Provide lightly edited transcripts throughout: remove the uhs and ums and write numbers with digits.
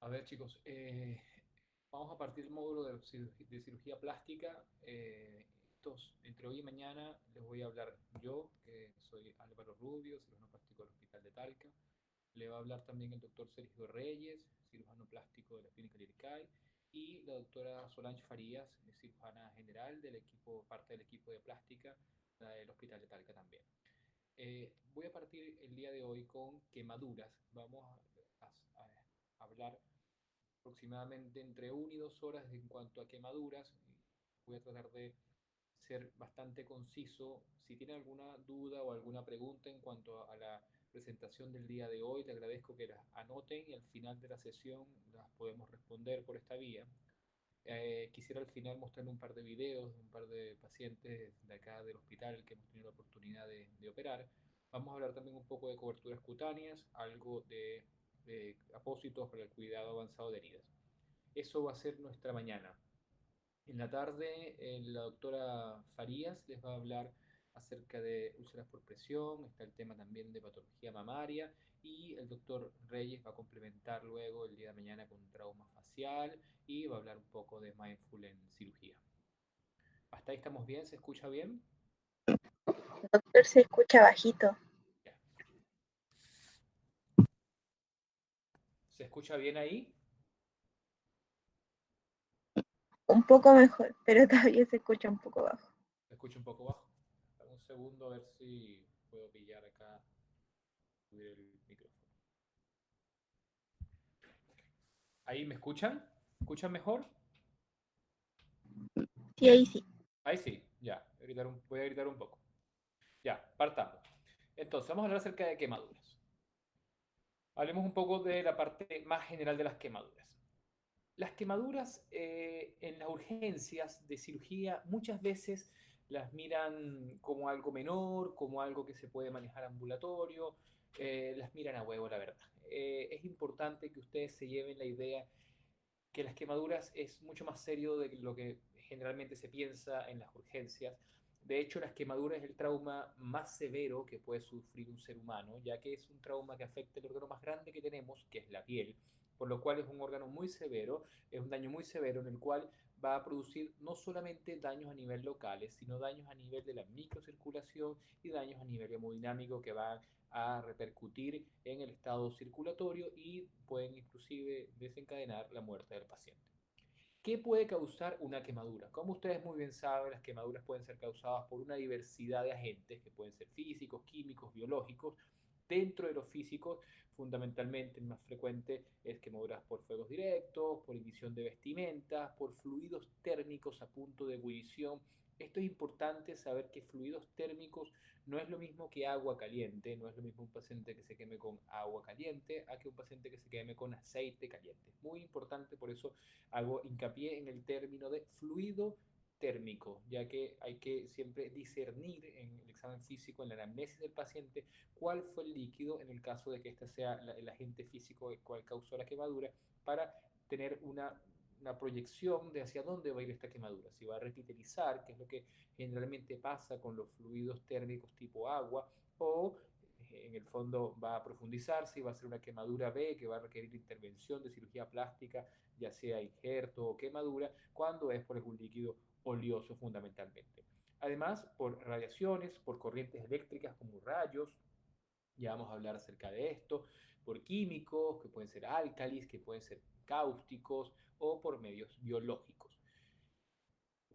A ver, chicos, vamos a partir del módulo de cirugía plástica. Entre hoy y mañana les voy a hablar yo, que soy Álvaro Rubio, cirujano plástico del Hospital de Talca. Le va a hablar también el doctor Sergio Reyes, cirujano plástico de la Clínica Lircay, y la doctora Solange Farías, cirujana general del equipo, parte del equipo de plástica del Hospital de Talca también. Voy a partir el día de hoy con quemaduras. Vamos a hablar aproximadamente entre 1 y 2 horas en cuanto a quemaduras. Voy a tratar de ser bastante conciso. Si tienen alguna duda o alguna pregunta en cuanto a la presentación del día de hoy, le agradezco que las anoten y al final de la sesión las podemos responder por esta vía. Quisiera al final mostrar un par de videos de un par de pacientes de acá del hospital que hemos tenido la oportunidad de operar. Vamos a hablar también un poco de coberturas cutáneas, algo de apósitos para el cuidado avanzado de heridas. Eso va a ser nuestra mañana. En la tarde, la doctora Farías les va a hablar acerca de úlceras por presión, está el tema también de patología mamaria y el doctor Reyes va a complementar luego el día de mañana con trauma facial y va a hablar un poco de mindful en cirugía. ¿Hasta ahí estamos bien? ¿Se escucha bien? Doctor, se escucha bajito. Ya. ¿Se escucha bien ahí? Un poco mejor, pero todavía se escucha un poco bajo. ¿Se escucha un poco bajo? Dame un segundo a ver si puedo pillar acá, subir el micrófono. ¿Ahí me escuchan? ¿Escuchan mejor? Sí, ahí sí. Ahí sí, ya. Voy a gritar un poco. Ya, partamos. Entonces, vamos a hablar acerca de quemaduras. Hablemos un poco de la parte más general de las quemaduras. Las quemaduras en las urgencias de cirugía muchas veces las miran como algo menor, como algo que se puede manejar ambulatorio, las miran a huevo, la verdad. Es importante que ustedes se lleven la idea que las quemaduras es mucho más serio de lo que generalmente se piensa en las urgencias. De hecho, las quemaduras es el trauma más severo que puede sufrir un ser humano, ya que es un trauma que afecta el órgano más grande que tenemos, que es la piel, por lo cual es un órgano muy severo, es un daño muy severo en el cual va a producir no solamente daños a nivel locales, sino daños a nivel de la microcirculación y daños a nivel hemodinámico que van a repercutir en el estado circulatorio y pueden inclusive desencadenar la muerte del paciente. ¿Qué puede causar una quemadura? Como ustedes muy bien saben, las quemaduras pueden ser causadas por una diversidad de agentes que pueden ser físicos, químicos, biológicos. Dentro de los físicos, fundamentalmente el más frecuente es quemaduras por fuegos directos, por ignición de vestimentas, por fluidos térmicos a punto de ebullición. Esto es importante saber que fluidos térmicos no es lo mismo que agua caliente, no es lo mismo un paciente que se queme con agua caliente a que un paciente que se queme con aceite caliente. Es muy importante, por eso hago hincapié en el término de fluido térmico, ya que hay que siempre discernir en el examen físico, en la anamnesis del paciente, cuál fue el líquido en el caso de que este sea el agente físico el cual causó la quemadura, para tener una proyección de hacia dónde va a ir esta quemadura. Si va a repiterizar, que es lo que generalmente pasa con los fluidos térmicos tipo agua, o en el fondo va a profundizarse y va a ser una quemadura B que va a requerir intervención de cirugía plástica, ya sea injerto o quemadura, cuando es por algún líquido oleoso fundamentalmente. Además, por radiaciones, por corrientes eléctricas como rayos, ya vamos a hablar acerca de esto, por químicos, que pueden ser álcalis, que pueden ser cáusticos, o por medios biológicos.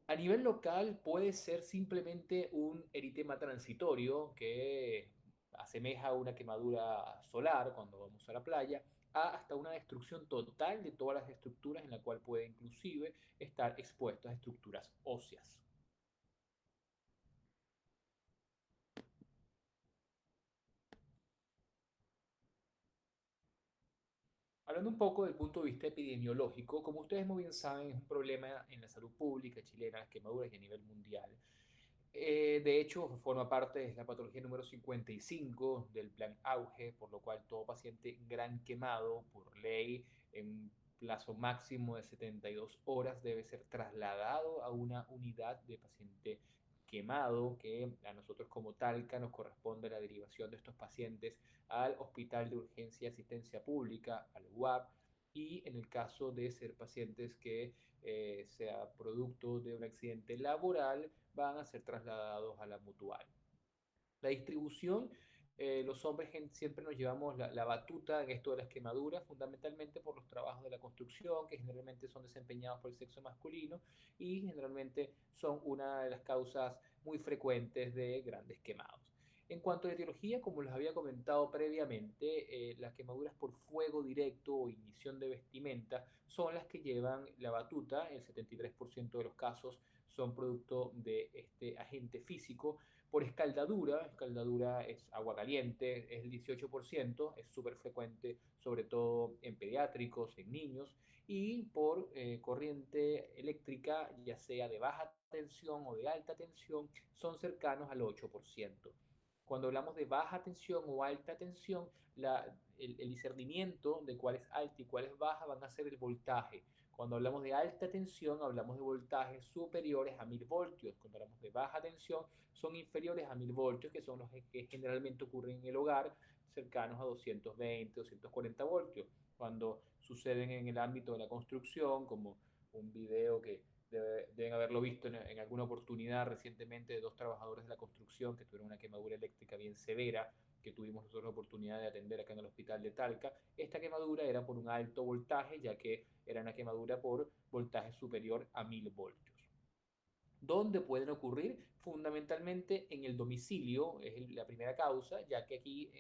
A nivel local puede ser simplemente un eritema transitorio que asemeja a una quemadura solar cuando vamos a la playa, hasta una destrucción total de todas las estructuras en la cual puede inclusive estar expuestas a estructuras óseas. Hablando un poco del punto de vista epidemiológico, como ustedes muy bien saben, es un problema en la salud pública chilena, las quemaduras y a nivel mundial. De hecho, forma parte de la patología número 55 del plan Auge, por lo cual todo paciente gran quemado, por ley, en un plazo máximo de 72 horas, debe ser trasladado a una unidad de paciente quemado, que a nosotros como Talca nos corresponde la derivación de estos pacientes al Hospital de Urgencia y Asistencia Pública, al UAP, y en el caso de ser pacientes que sea producto de un accidente laboral, van a ser trasladados a la mutual. La distribución, los hombres siempre nos llevamos la batuta en esto de las quemaduras, fundamentalmente por los trabajos de la construcción, que generalmente son desempeñados por el sexo masculino y generalmente son una de las causas muy frecuentes de grandes quemados. En cuanto a etiología, como les había comentado previamente, las quemaduras por fuego directo o ignición de vestimenta son las que llevan la batuta. El 73% de los casos son producto de este agente físico. Por escaldadura, escaldadura es agua caliente, es el 18%, es súper frecuente, sobre todo en pediátricos, en niños, y por corriente eléctrica, ya sea de baja tensión o de alta tensión, son cercanos al 8%. Cuando hablamos de baja tensión o alta tensión, el discernimiento de cuál es alta y cuál es baja van a ser el voltaje. Cuando hablamos de alta tensión, hablamos de voltajes superiores a 1000 voltios. Cuando hablamos de baja tensión, son inferiores a 1000 voltios, que son los que generalmente ocurren en el hogar, cercanos a 220, 240 voltios. Cuando suceden en el ámbito de la construcción, como un video que deben haberlo visto en alguna oportunidad recientemente de dos trabajadores de la construcción que tuvieron una quemadura eléctrica bien severa, que tuvimos nosotros la oportunidad de atender acá en el hospital de Talca. Esta quemadura era por un alto voltaje, ya que era una quemadura por voltaje superior a 1000 voltios. ¿Dónde pueden ocurrir? Fundamentalmente en el domicilio, es la primera causa, ya que aquí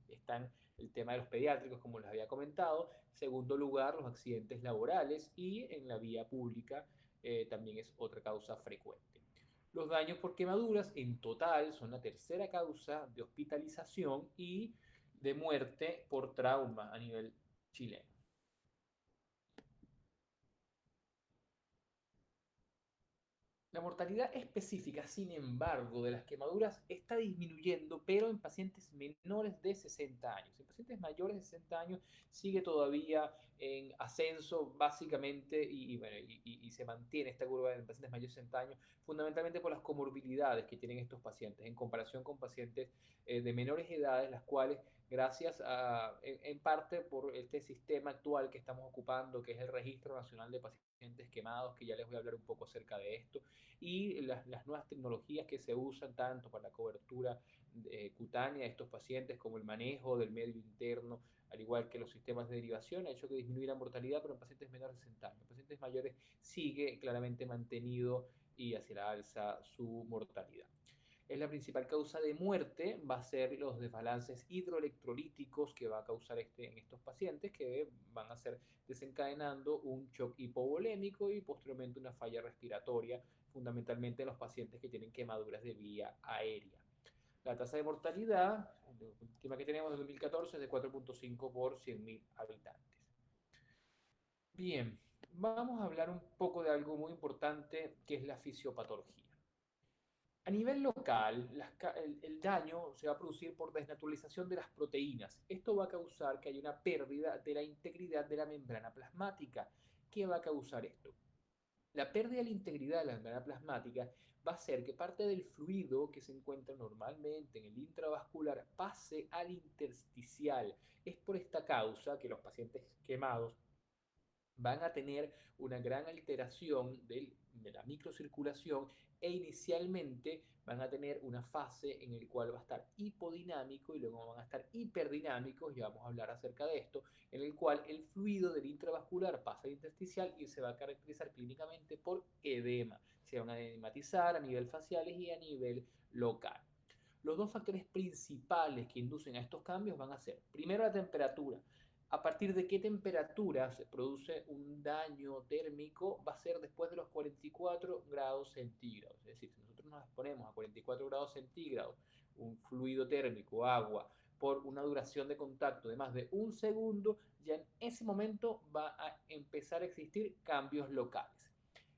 están el tema de los pediátricos, como les había comentado. Segundo lugar, los accidentes laborales y en la vía pública también es otra causa frecuente. Los daños por quemaduras en total son la tercera causa de hospitalización y de muerte por trauma a nivel chileno. La mortalidad específica, sin embargo, de las quemaduras está disminuyendo, pero en pacientes menores de 60 años. En pacientes mayores de 60 años sigue todavía en ascenso, básicamente, bueno, y se mantiene esta curva en pacientes mayores de 60 años, fundamentalmente por las comorbilidades que tienen estos pacientes, en comparación con pacientes de menores edades, las cuales, gracias en parte por este sistema actual que estamos ocupando, que es el Registro Nacional de Pacientes Quemados, que ya les voy a hablar un poco acerca de esto, y las nuevas tecnologías que se usan tanto para la cobertura cutánea de estos pacientes como el manejo del medio interno, al igual que los sistemas de derivación, ha hecho que disminuya la mortalidad, pero en pacientes menores de 60 años. En pacientes mayores sigue claramente mantenido y hacia la alza su mortalidad. Es la principal causa de muerte, va a ser los desbalances hidroelectrolíticos que va a causar en estos pacientes, que van a ser desencadenando un shock hipovolémico y posteriormente una falla respiratoria, fundamentalmente en los pacientes que tienen quemaduras de vía aérea. La tasa de mortalidad, la última que tenemos de 2014, es de 4.5 por 100.000 habitantes. Bien, vamos a hablar un poco de algo muy importante que es la fisiopatología. A nivel local, el daño se va a producir por desnaturalización de las proteínas. Esto va a causar que haya una pérdida de la integridad de la membrana plasmática. ¿Qué va a causar esto? La pérdida de la integridad de la membrana plasmática va a hacer que parte del fluido que se encuentra normalmente en el intravascular pase al intersticial. Es por esta causa que los pacientes quemados van a tener una gran alteración de la microcirculación e inicialmente van a tener una fase en la cual va a estar hipodinámico y luego van a estar hiperdinámicos, ya vamos a hablar acerca de esto, en el cual el fluido del intravascular pasa al intersticial y se va a caracterizar clínicamente por edema. Se van a edematizar a nivel faciales y a nivel local. Los dos factores principales que inducen a estos cambios van a ser, primero, la temperatura. A partir de qué temperatura se produce un daño térmico va a ser después de los 44 grados centígrados. Es decir, si nosotros nos exponemos a 44 grados centígrados, un fluido térmico, agua, por una duración de contacto de más de un segundo, ya en ese momento va a empezar a existir cambios locales.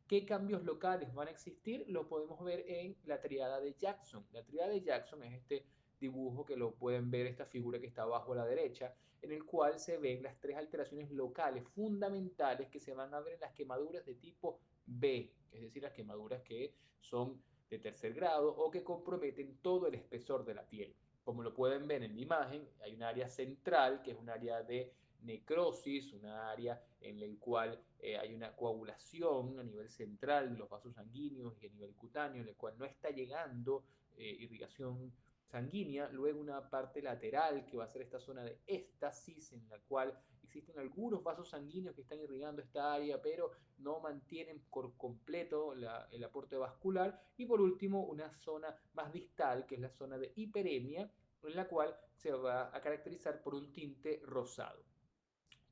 ¿Qué cambios locales van a existir? Lo podemos ver en la triada de Jackson. La triada de Jackson es este dibujo que lo pueden ver, esta figura que está abajo a la derecha, en el cual se ven las tres alteraciones locales fundamentales que se van a ver en las quemaduras de tipo B, es decir, las quemaduras que son de tercer grado o que comprometen todo el espesor de la piel. Como lo pueden ver en la imagen, hay un área central, que es un área de necrosis, una área en la cual hay una coagulación a nivel central de los vasos sanguíneos y a nivel cutáneo, en el cual no está llegando irrigación sanguínea, luego una parte lateral que va a ser esta zona de éstasis en la cual existen algunos vasos sanguíneos que están irrigando esta área, pero no mantienen por completo el aporte vascular, y por último una zona más distal que es la zona de hiperemia, en la cual se va a caracterizar por un tinte rosado.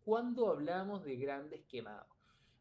Cuando hablamos de grandes quemados,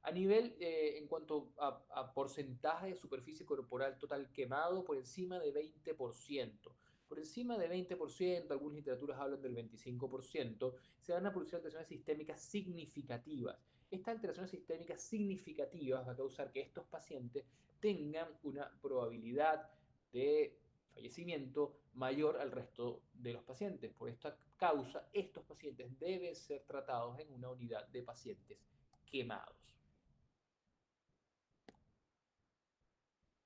a nivel, en cuanto a porcentaje de superficie corporal total quemado, por encima de 20%. Por encima de 20%, algunas literaturas hablan del 25%, se van a producir alteraciones sistémicas significativas. Estas alteraciones sistémicas significativas van a causar que estos pacientes tengan una probabilidad de fallecimiento mayor al resto de los pacientes. Por esta causa, estos pacientes deben ser tratados en una unidad de pacientes quemados.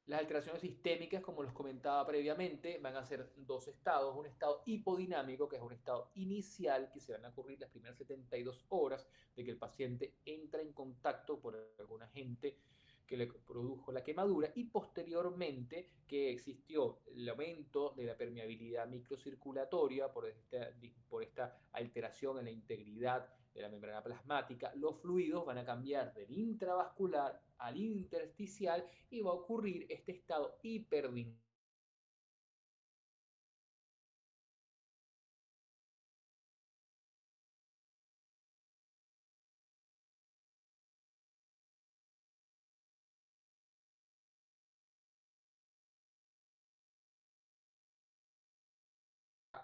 Las alteraciones sistémicas, como los comentaba previamente, van a ser dos estados. Un estado hipodinámico, que es un estado inicial, que se van a ocurrir las primeras 72 horas de que el paciente entra en contacto por algún agente que le produjo la quemadura, y posteriormente que existió el aumento de la permeabilidad microcirculatoria por esta alteración en la integridad de la membrana plasmática. Los fluidos van a cambiar del intravascular al intersticial y va a ocurrir este estado hiperdinámico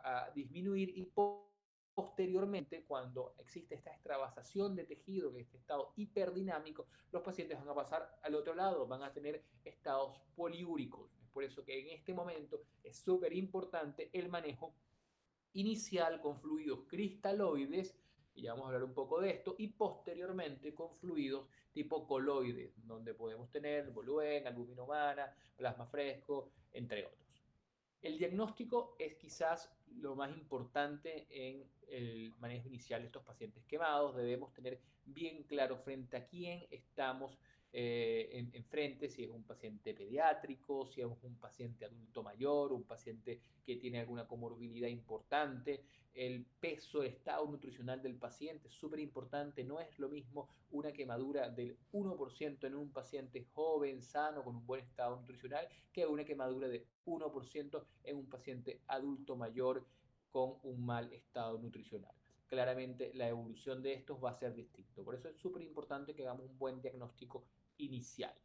a disminuir, y posteriormente, cuando existe esta extravasación de tejido, en este estado hiperdinámico, los pacientes van a pasar al otro lado, van a tener estados poliúricos. Es por eso que en este momento es súper importante el manejo inicial con fluidos cristaloides, y ya vamos a hablar un poco de esto, y posteriormente con fluidos tipo coloides, donde podemos tener boluen, albúmina humana, plasma fresco, entre otros. El diagnóstico es quizás lo más importante en el manejo inicial de estos pacientes quemados. Debemos tener bien claro frente a quién estamos enfrente, si es un paciente pediátrico, si es un paciente adulto mayor, un paciente que tiene alguna comorbilidad importante. El peso, el estado nutricional del paciente es súper importante. No es lo mismo una quemadura del 1% en un paciente joven, sano, con un buen estado nutricional, que una quemadura de 1% en un paciente adulto mayor con un mal estado nutricional. Claramente la evolución de estos va a ser distinto. Por eso es súper importante que hagamos un buen diagnóstico inicial.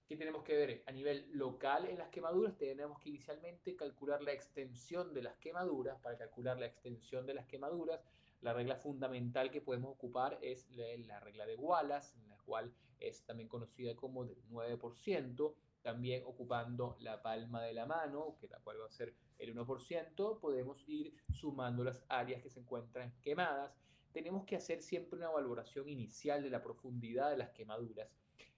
¿Qué tenemos que ver? A nivel local en las quemaduras tenemos que inicialmente calcular la extensión de las quemaduras. Para calcular la extensión de las quemaduras, la regla fundamental que podemos ocupar es la regla de Wallace, la cual es también conocida como del 9%. También ocupando la palma de la mano, que la cual va a ser el 1%, podemos ir sumando las áreas que se encuentran quemadas. Tenemos que hacer siempre una valoración inicial de la profundidad de las quemaduras.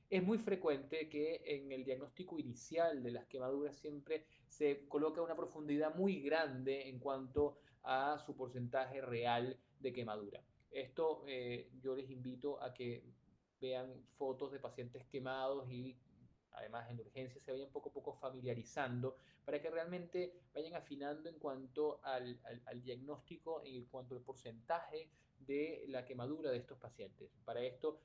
Es muy frecuente que en el diagnóstico inicial de las quemaduras siempre se coloca una profundidad muy grande en cuanto a su porcentaje real de quemadura. Esto yo les invito a que vean fotos de pacientes quemados, y además en urgencia se vayan poco a poco familiarizando para que realmente vayan afinando en cuanto al diagnóstico, en cuanto al porcentaje de la quemadura de estos pacientes. Para esto,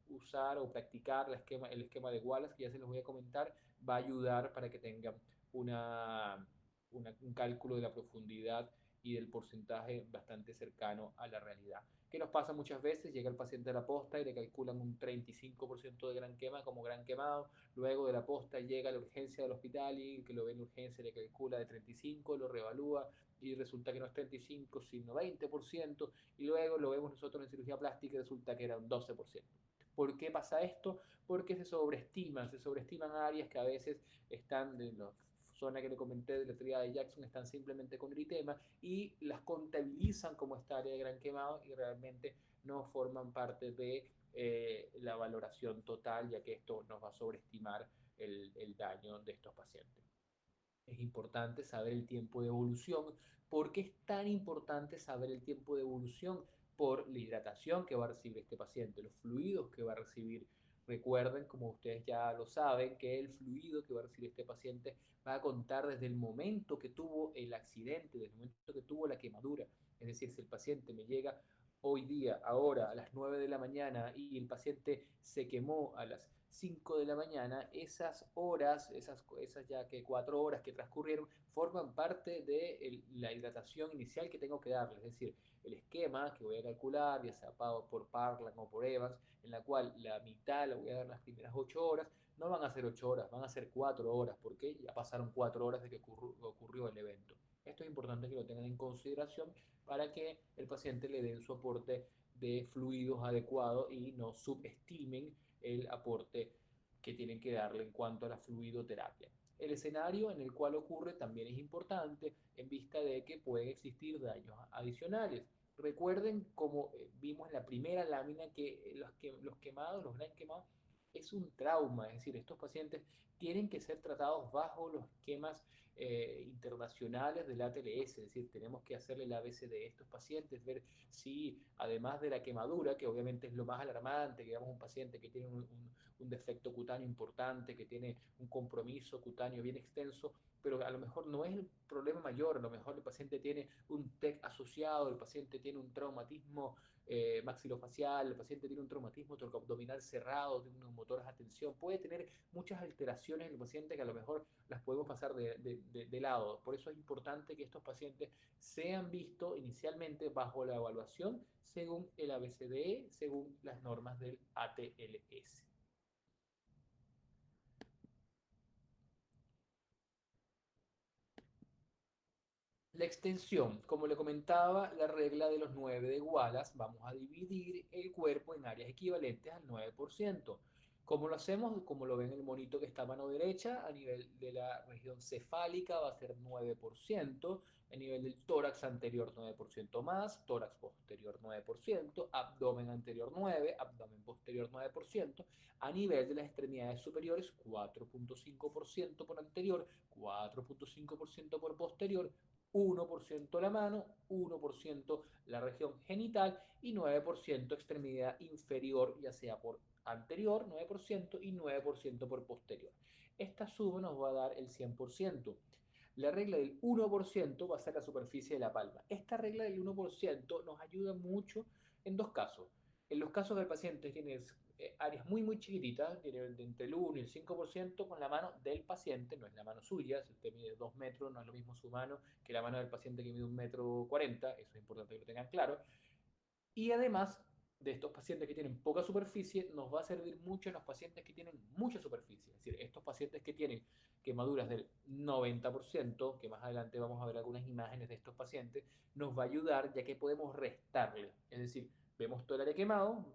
usar o practicar el esquema de Wallace, que ya se los voy a comentar, va a ayudar para que tengan un cálculo de la profundidad y del porcentaje bastante cercano a la realidad. ¿Qué nos pasa muchas veces? Llega el paciente a la posta y le calculan un 35% de gran quema como gran quemado. Luego de la posta llega a la urgencia del hospital y que lo ve en urgencia le calcula de 35, lo reevalúa y resulta que no es 35 sino 20%, y luego lo vemos nosotros en cirugía plástica y resulta que era un 12%. ¿Por qué pasa esto? Porque se sobreestiman áreas que a veces están en la zona que le comenté de la tríada de Jackson, están simplemente con eritema y las contabilizan como esta área de gran quemado, y realmente no forman parte de la valoración total, ya que esto nos va a sobreestimar el daño de estos pacientes. Es importante saber el tiempo de evolución. ¿Por qué es tan importante saber el tiempo de evolución? Por la hidratación que va a recibir este paciente, los fluidos que va a recibir. Recuerden, como ustedes ya lo saben, que el fluido que va a recibir este paciente va a contar desde el momento que tuvo el accidente, desde el momento que tuvo la quemadura. Es decir, si el paciente me llega hoy día, ahora, a las 9 de la mañana y el paciente se quemó a las 5 de la mañana, esas horas, esas ya que 4 horas que transcurrieron, forman parte de la hidratación inicial que tengo que darle. Es decir, el esquema que voy a calcular, ya sea por Parlan o por Evans, en la cual la mitad la voy a dar las primeras 8 horas, no van a ser 8 horas, van a ser 4 horas, porque ya pasaron 4 horas de que ocurrió el evento. Esto es importante que lo tengan en consideración para que el paciente le den su aporte de fluidos adecuado y no subestimen el aporte que tienen que darle en cuanto a la fluidoterapia. El escenario en el cual ocurre también es importante en vista de que pueden existir daños adicionales. Recuerden, como vimos en la primera lámina, que los quemados, los gran quemados, es un trauma, es decir, estos pacientes tienen que ser tratados bajo los esquemas internacionales del ATLS, es decir, tenemos que hacerle el ABC de estos pacientes, ver si además de la quemadura, que obviamente es lo más alarmante, que digamos un paciente que tiene un defecto cutáneo importante, que tiene un compromiso cutáneo bien extenso, pero a lo mejor no es el problema mayor, a lo mejor el paciente tiene un TEC asociado, el paciente tiene un traumatismo maxilofacial, el paciente tiene un traumatismo abdominal cerrado, tiene unos motores a tensión, puede tener muchas alteraciones en el paciente que a lo mejor las podemos pasar de lado. Por eso es importante que estos pacientes sean vistos inicialmente bajo la evaluación según el ABCDE, según las normas del ATLS. La extensión, como le comentaba, la regla de los 9 de Wallace, vamos a dividir el cuerpo en áreas equivalentes al 9%. ¿Cómo lo hacemos? Como lo ven en el monito que está a mano derecha, a nivel de la región cefálica va a ser 9%, a nivel del tórax anterior 9% más, tórax posterior 9%, abdomen anterior 9%, abdomen posterior 9%, a nivel de las extremidades superiores 4.5% por anterior, 4.5% por posterior, 1% la mano, 1% la región genital y 9% extremidad inferior, ya sea por anterior, 9% y 9% por posterior. Esta suma nos va a dar el 100%. La regla del 1% va a ser la superficie de la palma. Esta regla del 1% nos ayuda mucho en dos casos. En los casos del paciente tiene áreas muy chiquititas, tiene entre el 1 y el 5% con la mano del paciente, no es la mano suya. Si usted mide 2 metros, no es lo mismo su mano que la mano del paciente que mide 1,40 m, eso es importante que lo tengan claro. Y además de estos pacientes que tienen poca superficie, nos va a servir mucho en los pacientes que tienen mucha superficie. Es decir, estos pacientes que tienen quemaduras del 90%, que más adelante vamos a ver algunas imágenes de estos pacientes, nos va a ayudar ya que podemos restarle. Es decir, vemos todo el área quemado,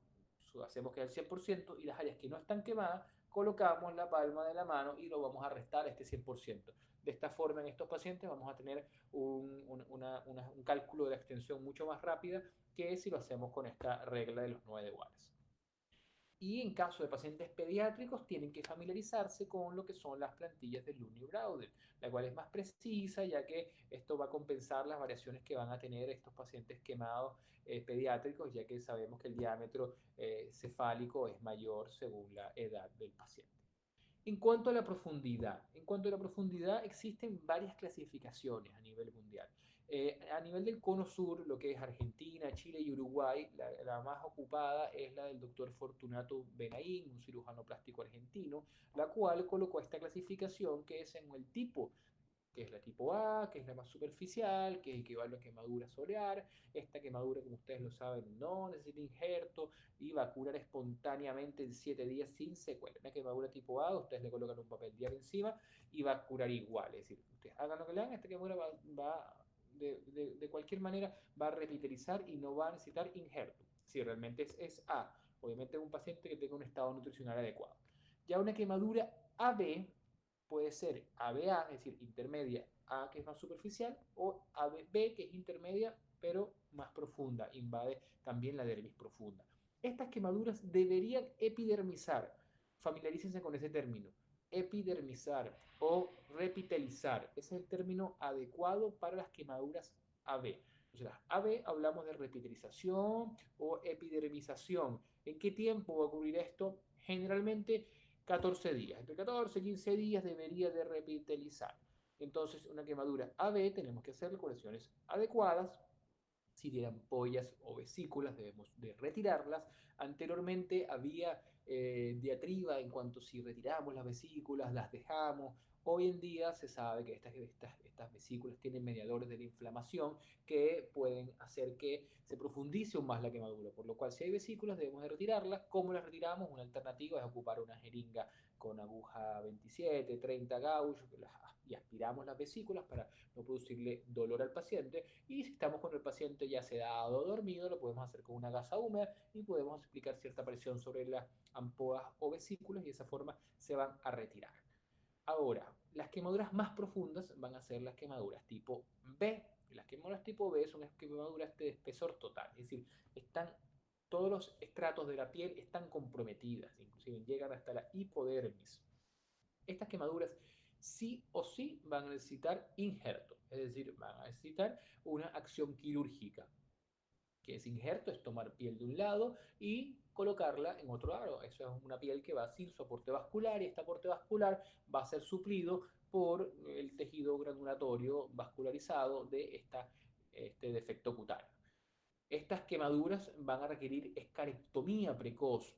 hacemos que es el 100% y las áreas que no están quemadas, colocamos la palma de la mano y lo vamos a restar a este 100%. De esta forma, en estos pacientes vamos a tener un cálculo de la extensión mucho más rápida que si lo hacemos con esta regla de los 9 iguales. Y en caso de pacientes pediátricos, tienen que familiarizarse con lo que son las plantillas de Looney-Browder, la cual es más precisa, ya que esto va a compensar las variaciones que van a tener estos pacientes quemados pediátricos, ya que sabemos que el diámetro cefálico es mayor según la edad del paciente. En cuanto a la profundidad, existen varias clasificaciones a nivel mundial. A nivel del cono sur, lo que es Argentina, Chile y Uruguay, la más ocupada es la del doctor Fortunato Benaín, un cirujano plástico argentino, la cual colocó esta clasificación que es en el tipo, que es la tipo A, que es la más superficial, que equivale a quemadura solear. Esta quemadura, como ustedes lo saben, no necesita injerto y va a curar espontáneamente en 7 días sin secuela. Una quemadura tipo A, ustedes le colocan un papel diario encima y va a curar igual. Es decir, ustedes hagan lo que le hagan, esta quemadura de cualquier manera va a revitalizar y no va a necesitar injerto. Si realmente es A, obviamente es un paciente que tenga un estado nutricional adecuado. Ya una quemadura AB puede ser ABA, es decir, intermedia A, que es más superficial, o AB, que es intermedia, pero más profunda, invade también la dermis profunda. Estas quemaduras deberían epidermizar, familiarícense con ese término. epidermizar o repitelizar. Ese es el término adecuado para las quemaduras AB. Entonces, las AB hablamos de repitelización o epidermización. ¿En qué tiempo va a ocurrir esto? Generalmente 14 días. Entre 14 y 15 días debería de repitelizar. Entonces, una quemadura AB tenemos que hacer curaciones adecuadas. Si tienen ampollas o vesículas, debemos de retirarlas. Anteriormente había diatriba en cuanto si retiramos las vesículas, las dejamos. Hoy en día se sabe que estas vesículas tienen mediadores de la inflamación que pueden hacer que se profundice aún más la quemadura, por lo cual si hay vesículas debemos de retirarlas. ¿Cómo las retiramos? Una alternativa es ocupar una jeringa con aguja 27, 30 gauge y aspiramos las vesículas para no producirle dolor al paciente. Y si estamos con el paciente ya sedado o dormido, lo podemos hacer con una gasa húmeda y podemos aplicar cierta presión sobre las ampollas o vesículas y de esa forma se van a retirar. Ahora, las quemaduras más profundas van a ser las quemaduras tipo B. Las quemaduras tipo B son quemaduras de espesor total, es decir, están todos los estratos de la piel están comprometidas, inclusive llegan hasta la hipodermis. Estas quemaduras sí o sí van a necesitar injerto, es decir, van a necesitar una acción quirúrgica. Que es injerto, es tomar piel de un lado y colocarla en otro lado. Eso es una piel que va sin soporte vascular y este aporte vascular va a ser suplido por el tejido granulatorio vascularizado de este defecto cutáneo. Estas quemaduras van a requerir escarectomía precoz.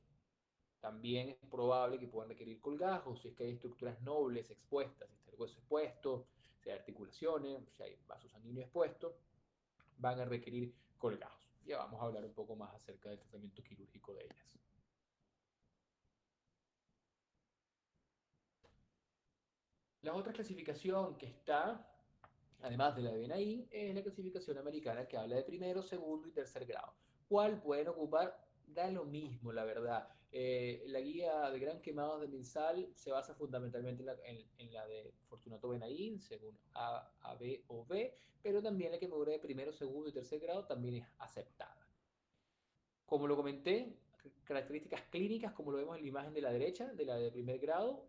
También es probable que puedan requerir colgajos si es que hay estructuras nobles expuestas, si está el hueso expuesto, si hay articulaciones, si hay vasos sanguíneos expuestos, van a requerir colgajos. Ya vamos a hablar un poco más acerca del tratamiento quirúrgico de ellas. La otra clasificación que está, además de la de BNI, es la clasificación americana que habla de primero, segundo y tercer grado. ¿Cuál pueden ocupar? Da lo mismo, la verdad. La guía de gran quemados de MinSal se basa fundamentalmente en la de Fortunato Benaín, según A, B o B, pero también la quemadura de primero, segundo y tercer grado también es aceptada. Como lo comenté, características clínicas, como lo vemos en la imagen de la derecha, de la de primer grado,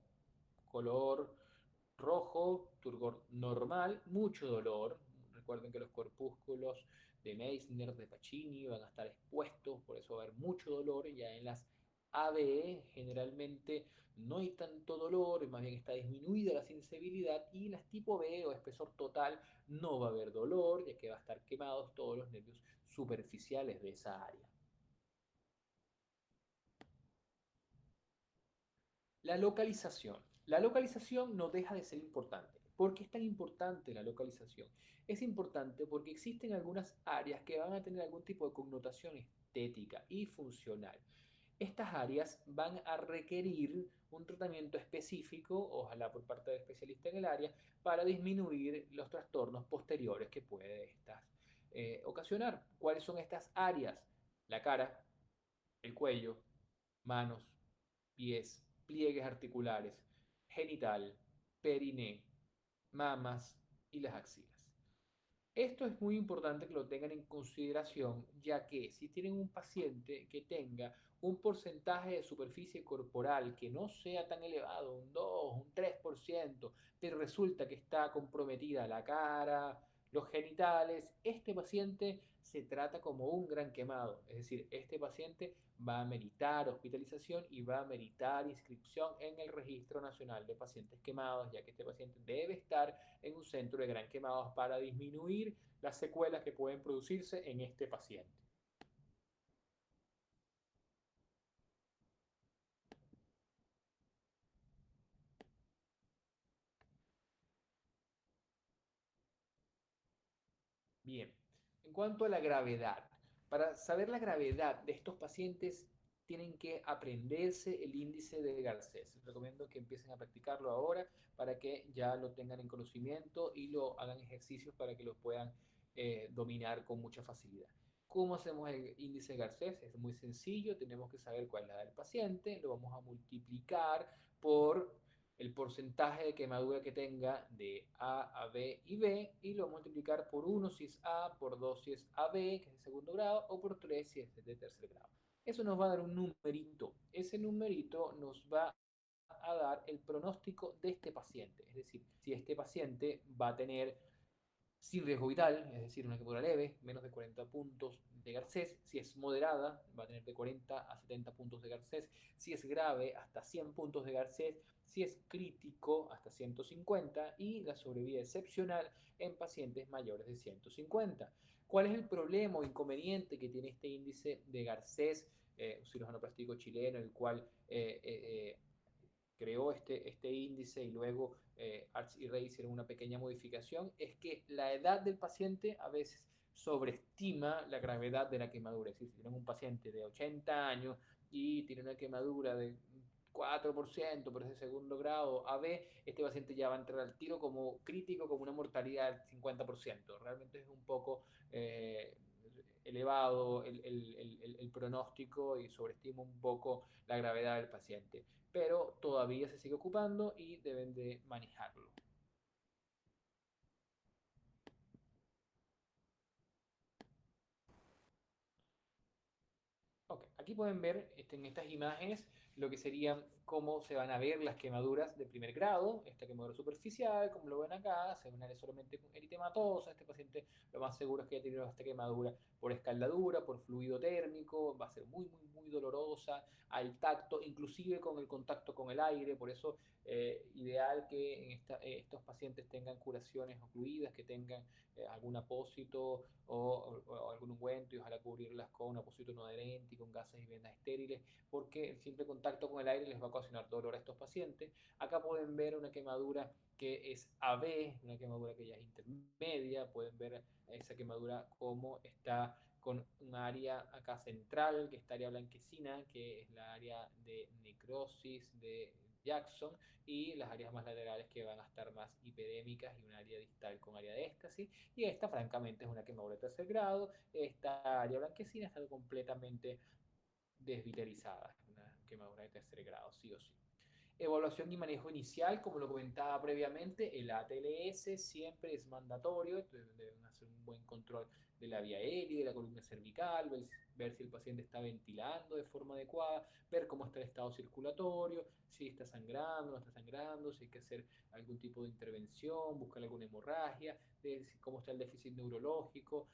color rojo, turgor normal, mucho dolor. Recuerden que los corpúsculos de Meissner, de Pacini van a estar expuestos, por eso va a haber mucho dolor. Ya en las ABE generalmente no hay tanto dolor, más bien está disminuida la sensibilidad, y en las tipo B o espesor total no va a haber dolor, ya que va a estar quemados todos los nervios superficiales de esa área. La localización. La localización no deja de ser importante. ¿Por qué es tan importante la localización? Es importante porque existen algunas áreas que van a tener algún tipo de connotación estética y funcional. Estas áreas van a requerir un tratamiento específico, ojalá por parte del especialista en el área, para disminuir los trastornos posteriores que puede ocasionar. ¿Cuáles son estas áreas? La cara, el cuello, manos, pies, pliegues articulares, genital, periné, mamas y las axilas. Esto es muy importante que lo tengan en consideración, ya que si tienen un paciente que tenga un porcentaje de superficie corporal que no sea tan elevado, un 2, un 3%, pero resulta que está comprometida la cara, los genitales, este paciente se trata como un gran quemado. Es decir, este paciente va a meritar hospitalización y va a meritar inscripción en el Registro Nacional de Pacientes Quemados, ya que este paciente debe estar en un centro de gran quemados para disminuir las secuelas que pueden producirse en este paciente. Bien, en cuanto a la gravedad, para saber la gravedad de estos pacientes tienen que aprenderse el índice de Garcés. Les recomiendo que empiecen a practicarlo ahora para que ya lo tengan en conocimiento y lo hagan ejercicios para que lo puedan dominar con mucha facilidad. ¿Cómo hacemos el índice de Garcés? Es muy sencillo, tenemos que saber cuál es la edad del paciente, lo vamos a multiplicar por el porcentaje de quemadura que tenga de A, B y B, y lo multiplicar por 1 si es A, por 2 si es AB, que es de segundo grado, o por 3 si es de tercer grado. Eso nos va a dar un numerito. Ese numerito nos va a dar el pronóstico de este paciente. Es decir, si este paciente va a tener sin riesgo vital, es decir, una quemadura leve, menos de 40 puntos de Garcés. Si es moderada, va a tener de 40 a 70 puntos de Garcés. Si es grave, hasta 100 puntos de Garcés. Si es crítico, hasta 150. Y la sobrevida excepcional en pacientes mayores de 150. ¿Cuál es el problema o inconveniente que tiene este índice de Garcés? Un cirujano plástico chileno, el cual creó este índice y luego Arts y Rey hicieron una pequeña modificación, es que la edad del paciente a veces sobreestima la gravedad de la quemadura. Es decir, si tienen un paciente de 80 años y tiene una quemadura de 4% por ese segundo grado AB, este paciente ya va a entrar al tiro como crítico, como una mortalidad del 50%. Realmente es un poco elevado el pronóstico y sobreestima un poco la gravedad del paciente, pero todavía se sigue ocupando y deben de manejarlo. Ok, aquí pueden ver en estas imágenes lo que serían cómo se van a ver las quemaduras de primer grado, esta quemadura superficial, como lo ven acá, se van a ver solamente con eritematosa. Este paciente lo más seguro es que haya tenido esta quemadura por escaldadura, por fluido térmico, va a ser muy dolorosa al tacto, inclusive con el contacto con el aire. Por eso ideal que en estos pacientes tengan curaciones ocluidas, que tengan algún apósito o algún ungüento, y ojalá cubrirlas con un apósito no adherente y con gasas y vendas estériles, porque el simple contacto con el aire les va a ocasionar dolor a estos pacientes. Acá pueden ver una quemadura que es AB, una quemadura que ya es intermedia. Pueden ver esa quemadura como está con un área acá central, que es esta área blanquecina, que es la área de necrosis de Jackson, y las áreas más laterales que van a estar más hipedémicas, y un área distal con área de éxtasis. Y esta, francamente, es una quemadura de tercer grado. Esta área blanquecina está completamente desvitalizada, una quemadura de tercer grado, sí o sí. Evaluación y manejo inicial, como lo comentaba previamente, el ATLS siempre es mandatorio. Deben hacer un buen control de la vía aérea, de la columna cervical, ver si el paciente está ventilando de forma adecuada, ver cómo está el estado circulatorio, si está sangrando, no está sangrando, si hay que hacer algún tipo de intervención, buscar alguna hemorragia, de cómo está el déficit neurológico.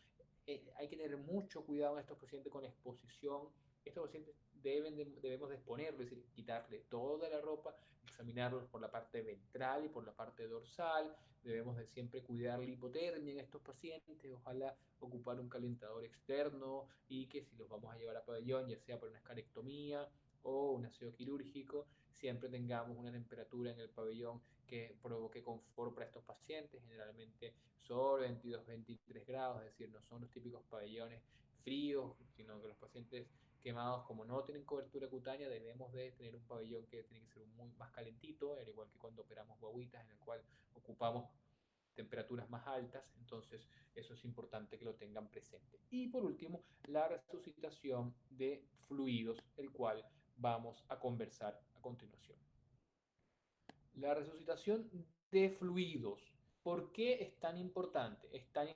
Hay que tener mucho cuidado en estos pacientes con la exposición. Estos pacientes debemos de exponerlos, es decir, quitarle toda la ropa, examinarlos por la parte ventral y por la parte dorsal. Debemos de siempre cuidar la hipotermia en estos pacientes, ojalá ocupar un calentador externo, y que si los vamos a llevar a pabellón, ya sea por una escarectomía o un aseo quirúrgico, siempre tengamos una temperatura en el pabellón que provoque confort para estos pacientes. Generalmente sobre 22-23 grados, es decir, no son los típicos pabellones fríos, sino que los pacientes quemados, como no tienen cobertura cutánea, debemos de tener un pabellón que tiene que ser muy más calentito, al igual que cuando operamos guaguitas, en el cual ocupamos temperaturas más altas. Entonces eso es importante que lo tengan presente. Y por último, la resucitación de fluidos, el cual vamos a conversar a continuación. La resucitación de fluidos. ¿Por qué es tan importante? Es tan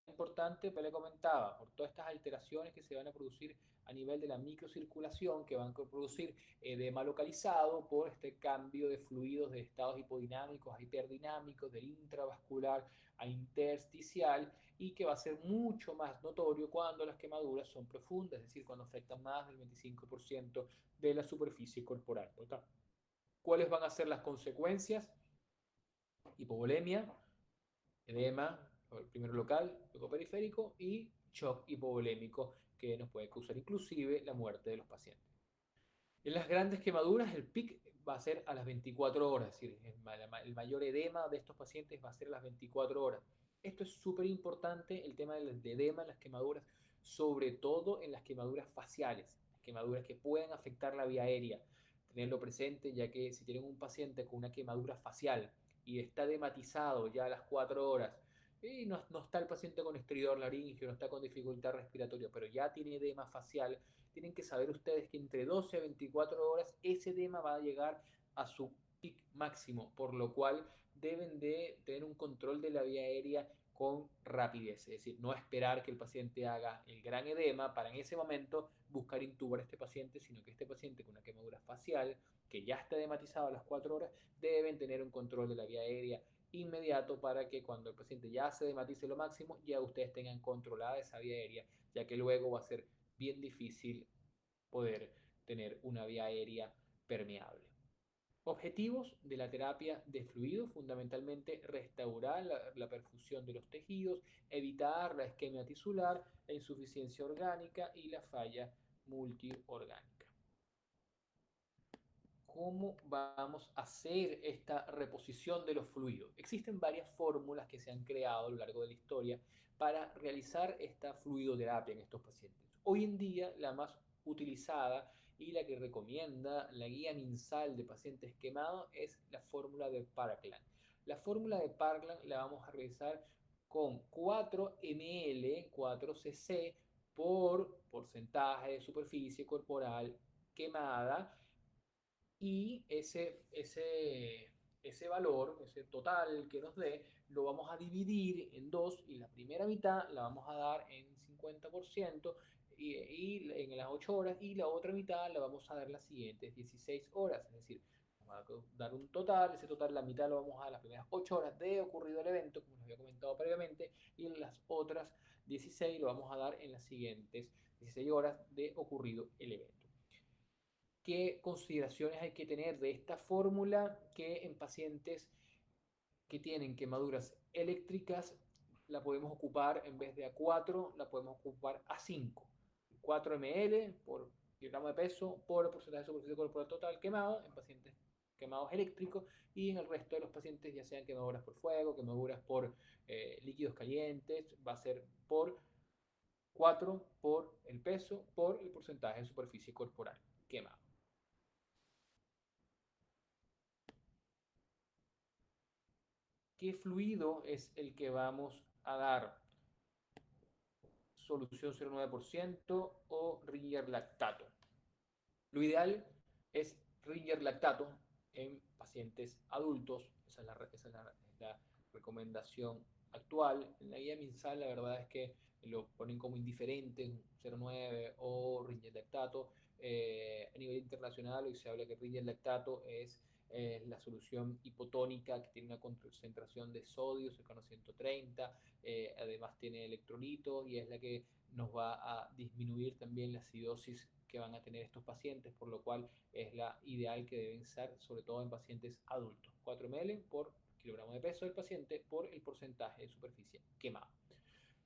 importante, pues le comentaba, por todas estas alteraciones que se van a producir a nivel de la microcirculación, que van a producir edema localizado por este cambio de fluidos de estados hipodinámicos a hiperdinámicos, del intravascular a intersticial, y que va a ser mucho más notorio cuando las quemaduras son profundas, es decir, cuando afectan más del 25% de la superficie corporal. ¿Cuáles van a ser las consecuencias? Hipovolemia, edema, primero local, luego periférico, y shock hipovolémico, que nos puede causar inclusive la muerte de los pacientes. En las grandes quemaduras, el pic va a ser a las 24 horas, es decir, el mayor edema de estos pacientes va a ser a las 24 horas. Esto es súper importante, el tema del edema en las quemaduras, sobre todo en las quemaduras faciales, quemaduras que pueden afectar la vía aérea. Tenerlo presente, ya que si tienen un paciente con una quemadura facial y está edematizado ya a las 4 horas, y no está el paciente con estridor laríngeo, no está con dificultad respiratoria, pero ya tiene edema facial, tienen que saber ustedes que entre 12 a 24 horas ese edema va a llegar a su pic máximo, por lo cual deben de tener un control de la vía aérea con rapidez, es decir, no esperar que el paciente haga el gran edema para en ese momento buscar intubar a este paciente, sino que este paciente con una quemadura facial que ya está edematizado a las 4 horas deben tener un control de la vía aérea inmediato para que cuando el paciente ya se dematice lo máximo, ya ustedes tengan controlada esa vía aérea, ya que luego va a ser bien difícil poder tener una vía aérea permeable. Objetivos de la terapia de fluido, fundamentalmente restaurar la perfusión de los tejidos, evitar la isquemia tisular, la insuficiencia orgánica y la falla multiorgánica. ¿Cómo vamos a hacer esta reposición de los fluidos? Existen varias fórmulas que se han creado a lo largo de la historia para realizar esta fluidoterapia en estos pacientes. Hoy en día, la más utilizada y la que recomienda la guía MinSal de pacientes quemados es la fórmula de Parkland. La fórmula de Parkland la vamos a realizar con 4 ml, 4 cc por porcentaje de superficie corporal quemada y ese valor, ese total que nos dé, lo vamos a dividir en dos y la primera mitad la vamos a dar en 50% y en las 8 horas y la otra mitad la vamos a dar las siguientes 16 horas. Es decir, vamos a dar un total, ese total la mitad lo vamos a dar las primeras 8 horas de ocurrido el evento, como les había comentado previamente, y en las otras 16 lo vamos a dar en las siguientes 16 horas de ocurrido el evento. ¿Qué consideraciones hay que tener de esta fórmula? Que en pacientes que tienen quemaduras eléctricas la podemos ocupar en vez de a 4, la podemos ocupar a 5. 4 ml por kilogramo de peso por el porcentaje de superficie corporal total quemado en pacientes quemados eléctricos y en el resto de los pacientes, ya sean quemaduras por fuego, quemaduras por líquidos calientes, va a ser por 4 por el peso por el porcentaje de superficie corporal quemado. ¿Qué fluido es el que vamos a dar? ¿Solución 0,9% o Ringer lactato? Lo ideal es Ringer lactato en pacientes adultos. Esa es la recomendación actual. En la guía MinSal la verdad es que lo ponen como indiferente, 0,9 o Ringer lactato. A nivel internacional hoy se habla que Ringer lactato es la solución hipotónica que tiene una concentración de sodio cercano a 130, además tiene electrolitos y es la que nos va a disminuir también la acidosis que van a tener estos pacientes, por lo cual es la ideal que deben ser, sobre todo en pacientes adultos. 4 ml por kilogramo de peso del paciente por el porcentaje de superficie quemada.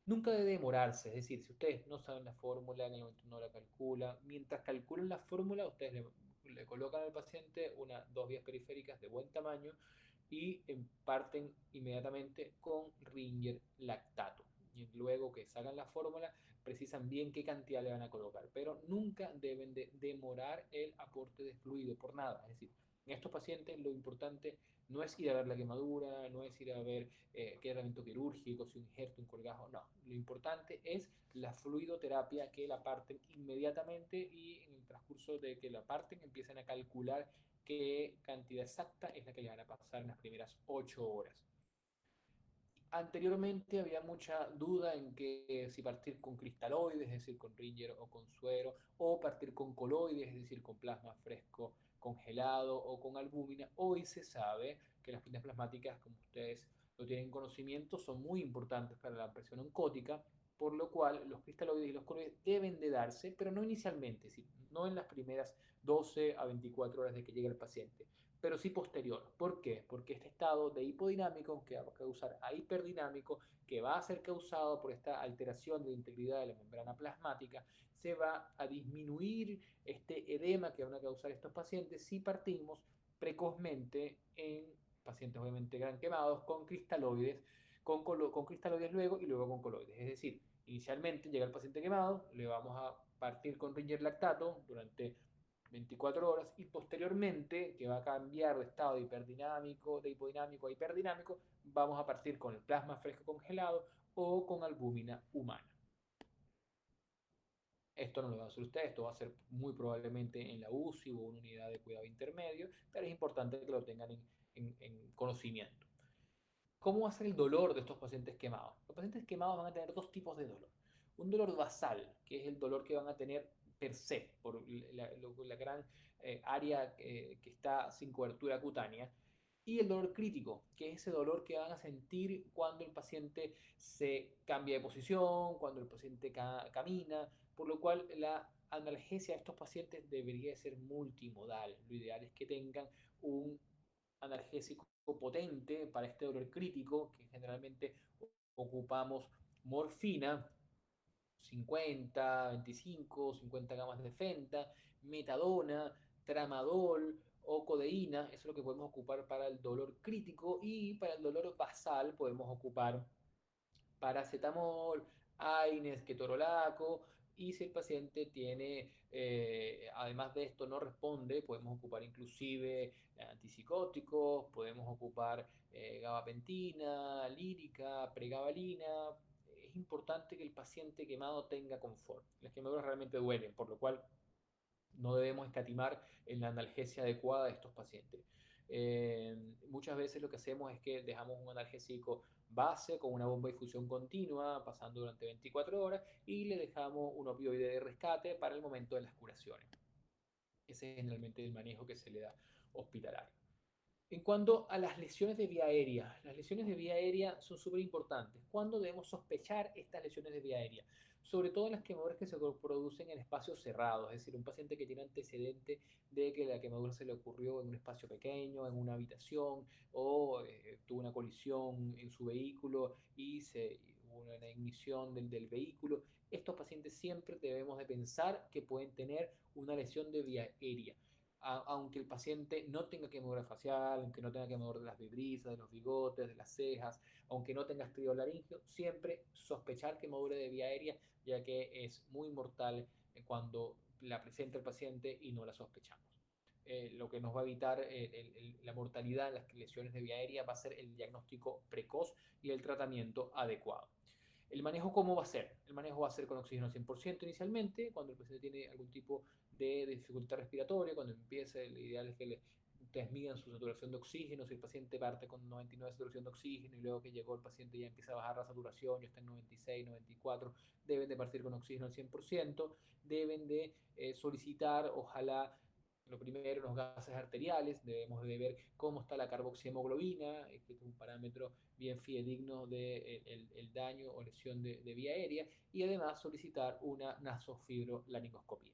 Nunca debe demorarse, es decir, si ustedes no saben la fórmula, en el momento no la calculan, mientras calculan la fórmula, ustedes le colocan al paciente dos vías periféricas de buen tamaño y parten inmediatamente con Ringer lactato. Y luego que salgan la fórmula, precisan bien qué cantidad le van a colocar, pero nunca deben de demorar el aporte de fluido por nada. Es decir, en estos pacientes lo importante no es ir a ver la quemadura, no es ir a ver qué tratamiento quirúrgico, si un injerto, un colgajo, no. Lo importante es la fluidoterapia que la parten inmediatamente y en el transcurso de que la parten empiezan a calcular qué cantidad exacta es la que le van a pasar en las primeras 8 horas. Anteriormente había mucha duda en que si partir con cristaloides, es decir, con Ringer o con suero, o partir con coloides, es decir, con plasma fresco congelado o con albúmina. Hoy se sabe que las pintas plasmáticas, como ustedes lo tienen conocimiento, son muy importantes para la presión oncótica, por lo cual los cristaloides y los coloides deben de darse, pero no inicialmente, no en las primeras 12 a 24 horas de que llegue el paciente, pero sí posterior. ¿Por qué? Porque este estado de hipodinámico que va a causar a hiperdinámico, que va a ser causado por esta alteración de la integridad de la membrana plasmática, se va a disminuir este edema que van a causar estos pacientes si partimos precozmente en pacientes obviamente gran quemados con cristaloides, con cristaloides luego y luego con coloides. Es decir, inicialmente llega el paciente quemado, le vamos a partir con Ringer lactato durante 24 horas y posteriormente, que va a cambiar de estado de hipodinámico a hiperdinámico, vamos a partir con el plasma fresco congelado o con albúmina humana. Esto no lo va a hacer usted, esto va a ser muy probablemente en la UCI o una unidad de cuidado intermedio, pero es importante que lo tengan en conocimiento. ¿Cómo va a ser el dolor de estos pacientes quemados? Los pacientes quemados van a tener dos tipos de dolor. Un dolor basal, que es el dolor que van a tener per se, por la gran área que está sin cobertura cutánea, y el dolor crítico, que es ese dolor que van a sentir cuando el paciente se cambia de posición, cuando el paciente camina, por lo cual la analgesia de estos pacientes debería ser multimodal. Lo ideal es que tengan un analgésico potente para este dolor crítico, que generalmente ocupamos morfina, 50, 25, 50 gamas de fenta, metadona, tramadol o codeína, eso es lo que podemos ocupar para el dolor crítico, y para el dolor basal podemos ocupar paracetamol, AINES, ketorolaco, y si el paciente tiene, además de esto, no responde, podemos ocupar inclusive antipsicóticos, podemos ocupar gabapentina, lírica, pregabalina. Es importante que el paciente quemado tenga confort. Las quemaduras realmente duelen, por lo cual no debemos escatimar en la analgesia adecuada de estos pacientes. Eh, Muchas veces lo que hacemos es que dejamos un analgésico base con una bomba de infusión continua pasando durante 24 horas y le dejamos un opioide de rescate para el momento de las curaciones. Ese es generalmente el manejo que se le da hospitalario. En cuanto a las lesiones de vía aérea, las lesiones de vía aérea son súper importantes. ¿Cuándo debemos sospechar estas lesiones de vía aérea? Sobre todo en las quemaduras que se producen en espacios cerrados, es decir, un paciente que tiene antecedente de que la quemadura se le ocurrió en un espacio pequeño, en una habitación, o tuvo una colisión en su vehículo y hubo una ignición del vehículo. Estos pacientes siempre debemos de pensar que pueden tener una lesión de vía aérea, aunque el paciente no tenga quemadura facial, aunque no tenga quemadura de las vibrisas, de los bigotes, de las cejas, aunque no tenga estrido laringio, siempre sospechar quemadura de vía aérea, ya que es muy mortal cuando la presenta el paciente y no la sospechamos. Lo que nos va a evitar la mortalidad en las lesiones de vía aérea va a ser el diagnóstico precoz y el tratamiento adecuado. ¿El manejo cómo va a ser? El manejo va a ser con oxígeno al 100% inicialmente, cuando el paciente tiene algún tipo de dificultad respiratoria, cuando empieza, el ideal es que ustedes midan su saturación de oxígeno. Si el paciente parte con 99 de saturación de oxígeno y luego que llegó el paciente ya empieza a bajar la saturación, ya está en 96, 94, deben de partir con oxígeno al 100%, deben de solicitar, ojalá, lo primero, los gases arteriales, debemos de ver cómo está la carboxihemoglobina, que es un parámetro bien fidedigno del de daño o lesión de vía aérea, y además solicitar una nasofibrolaringoscopía.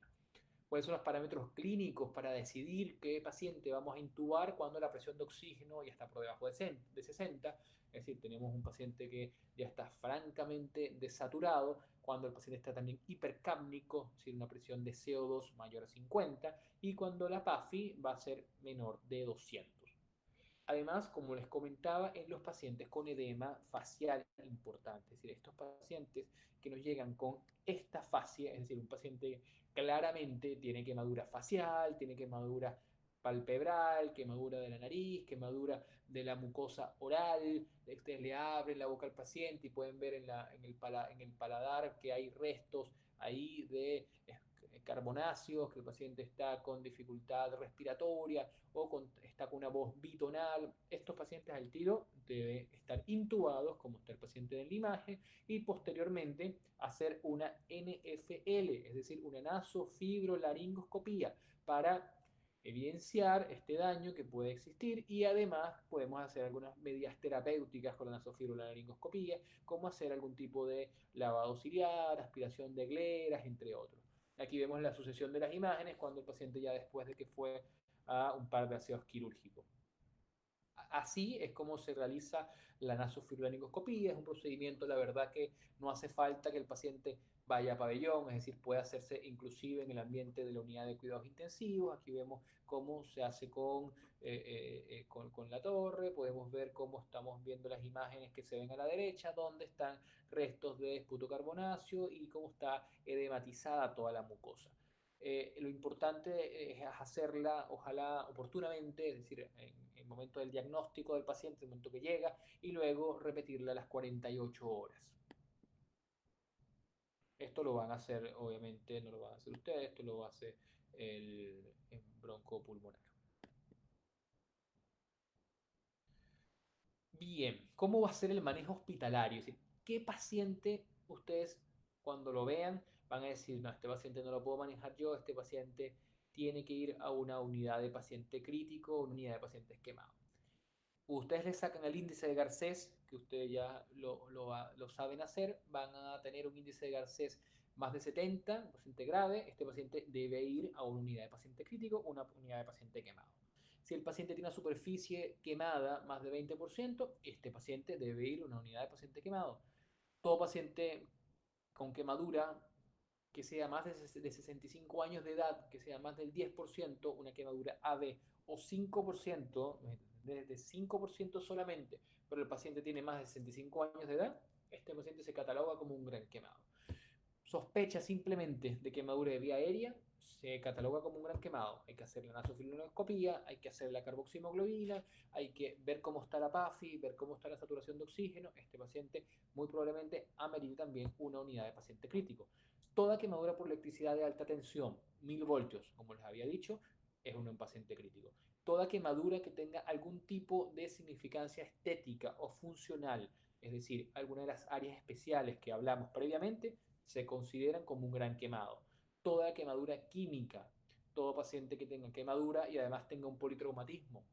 ¿Cuáles son los parámetros clínicos para decidir qué paciente vamos a intubar cuando la presión de oxígeno ya está por debajo de 60? Es decir, tenemos un paciente que ya está francamente desaturado, cuando el paciente está también hipercápnico, es decir, una presión de CO2 mayor a 50, y cuando la PAFI va a ser menor de 200. Además, como les comentaba, en los pacientes con edema facial importante, es decir, estos pacientes que nos llegan con esta fascia, es decir, un paciente claramente tiene quemadura facial, tiene quemadura palpebral, quemadura de la nariz, quemadura de la mucosa oral. Ustedes le abren la boca al paciente y pueden ver en el paladar que hay restos ahí de carbonáceos, que el paciente está con dificultad respiratoria o está con una voz bitonal. Estos pacientes al tiro deben estar intubados, como está el paciente en la imagen, y posteriormente hacer una NFL, es decir, una nasofibrolaringoscopía, para evidenciar este daño que puede existir, y además podemos hacer algunas medidas terapéuticas con la nasofibrolaringoscopía, como hacer algún tipo de lavado ciliar, aspiración de gleras, entre otros. Aquí vemos la sucesión de las imágenes cuando el paciente ya después de que fue a un par de aseos quirúrgicos. Así es como se realiza la nasofibrolaringoscopía. Es un procedimiento, la verdad, que no hace falta que el paciente vaya a pabellón, es decir, puede hacerse inclusive en el ambiente de la unidad de cuidados intensivos. Aquí vemos cómo se hace con la torre, podemos ver cómo estamos viendo las imágenes que se ven a la derecha, donde están restos de esputo carbonáceo y cómo está edematizada toda la mucosa. Lo importante es hacerla, ojalá oportunamente, es decir, en el momento del diagnóstico del paciente, en el momento que llega, y luego repetirla a las 48 horas. Esto lo van a hacer, obviamente, no lo van a hacer ustedes, esto lo hace el broncopulmonar. Bien, ¿cómo va a ser el manejo hospitalario? Es decir, ¿qué paciente ustedes cuando lo vean van a decir, no, este paciente no lo puedo manejar yo, este paciente tiene que ir a una unidad de paciente crítico, una unidad de pacientes quemados? Ustedes le sacan el índice de Garcés, que ustedes ya lo saben hacer, van a tener un índice de Garcés más de 70, un paciente grave, este paciente debe ir a una unidad de paciente crítico, una unidad de paciente quemado. Si el paciente tiene una superficie quemada más de 20%, este paciente debe ir a una unidad de paciente quemado. Todo paciente con quemadura que sea más de 65 años de edad, que sea más del 10%, una quemadura AB, o 5%, desde 5% solamente, pero el paciente tiene más de 65 años de edad, este paciente se cataloga como un gran quemado. Sospecha simplemente de quemadura de vía aérea, se cataloga como un gran quemado. Hay que hacer la nasofilonoscopía, hay que hacer la carboximoglobina, hay que ver cómo está la PAFI, ver cómo está la saturación de oxígeno. Este paciente muy probablemente amerita también una unidad de paciente crítico. Toda quemadura por electricidad de alta tensión, 1000 voltios, como les había dicho, es un paciente crítico. Toda quemadura que tenga algún tipo de significancia estética o funcional, es decir, alguna de las áreas especiales que hablamos previamente, se consideran como un gran quemado. Toda quemadura química, todo paciente que tenga quemadura y además tenga un politraumatismo,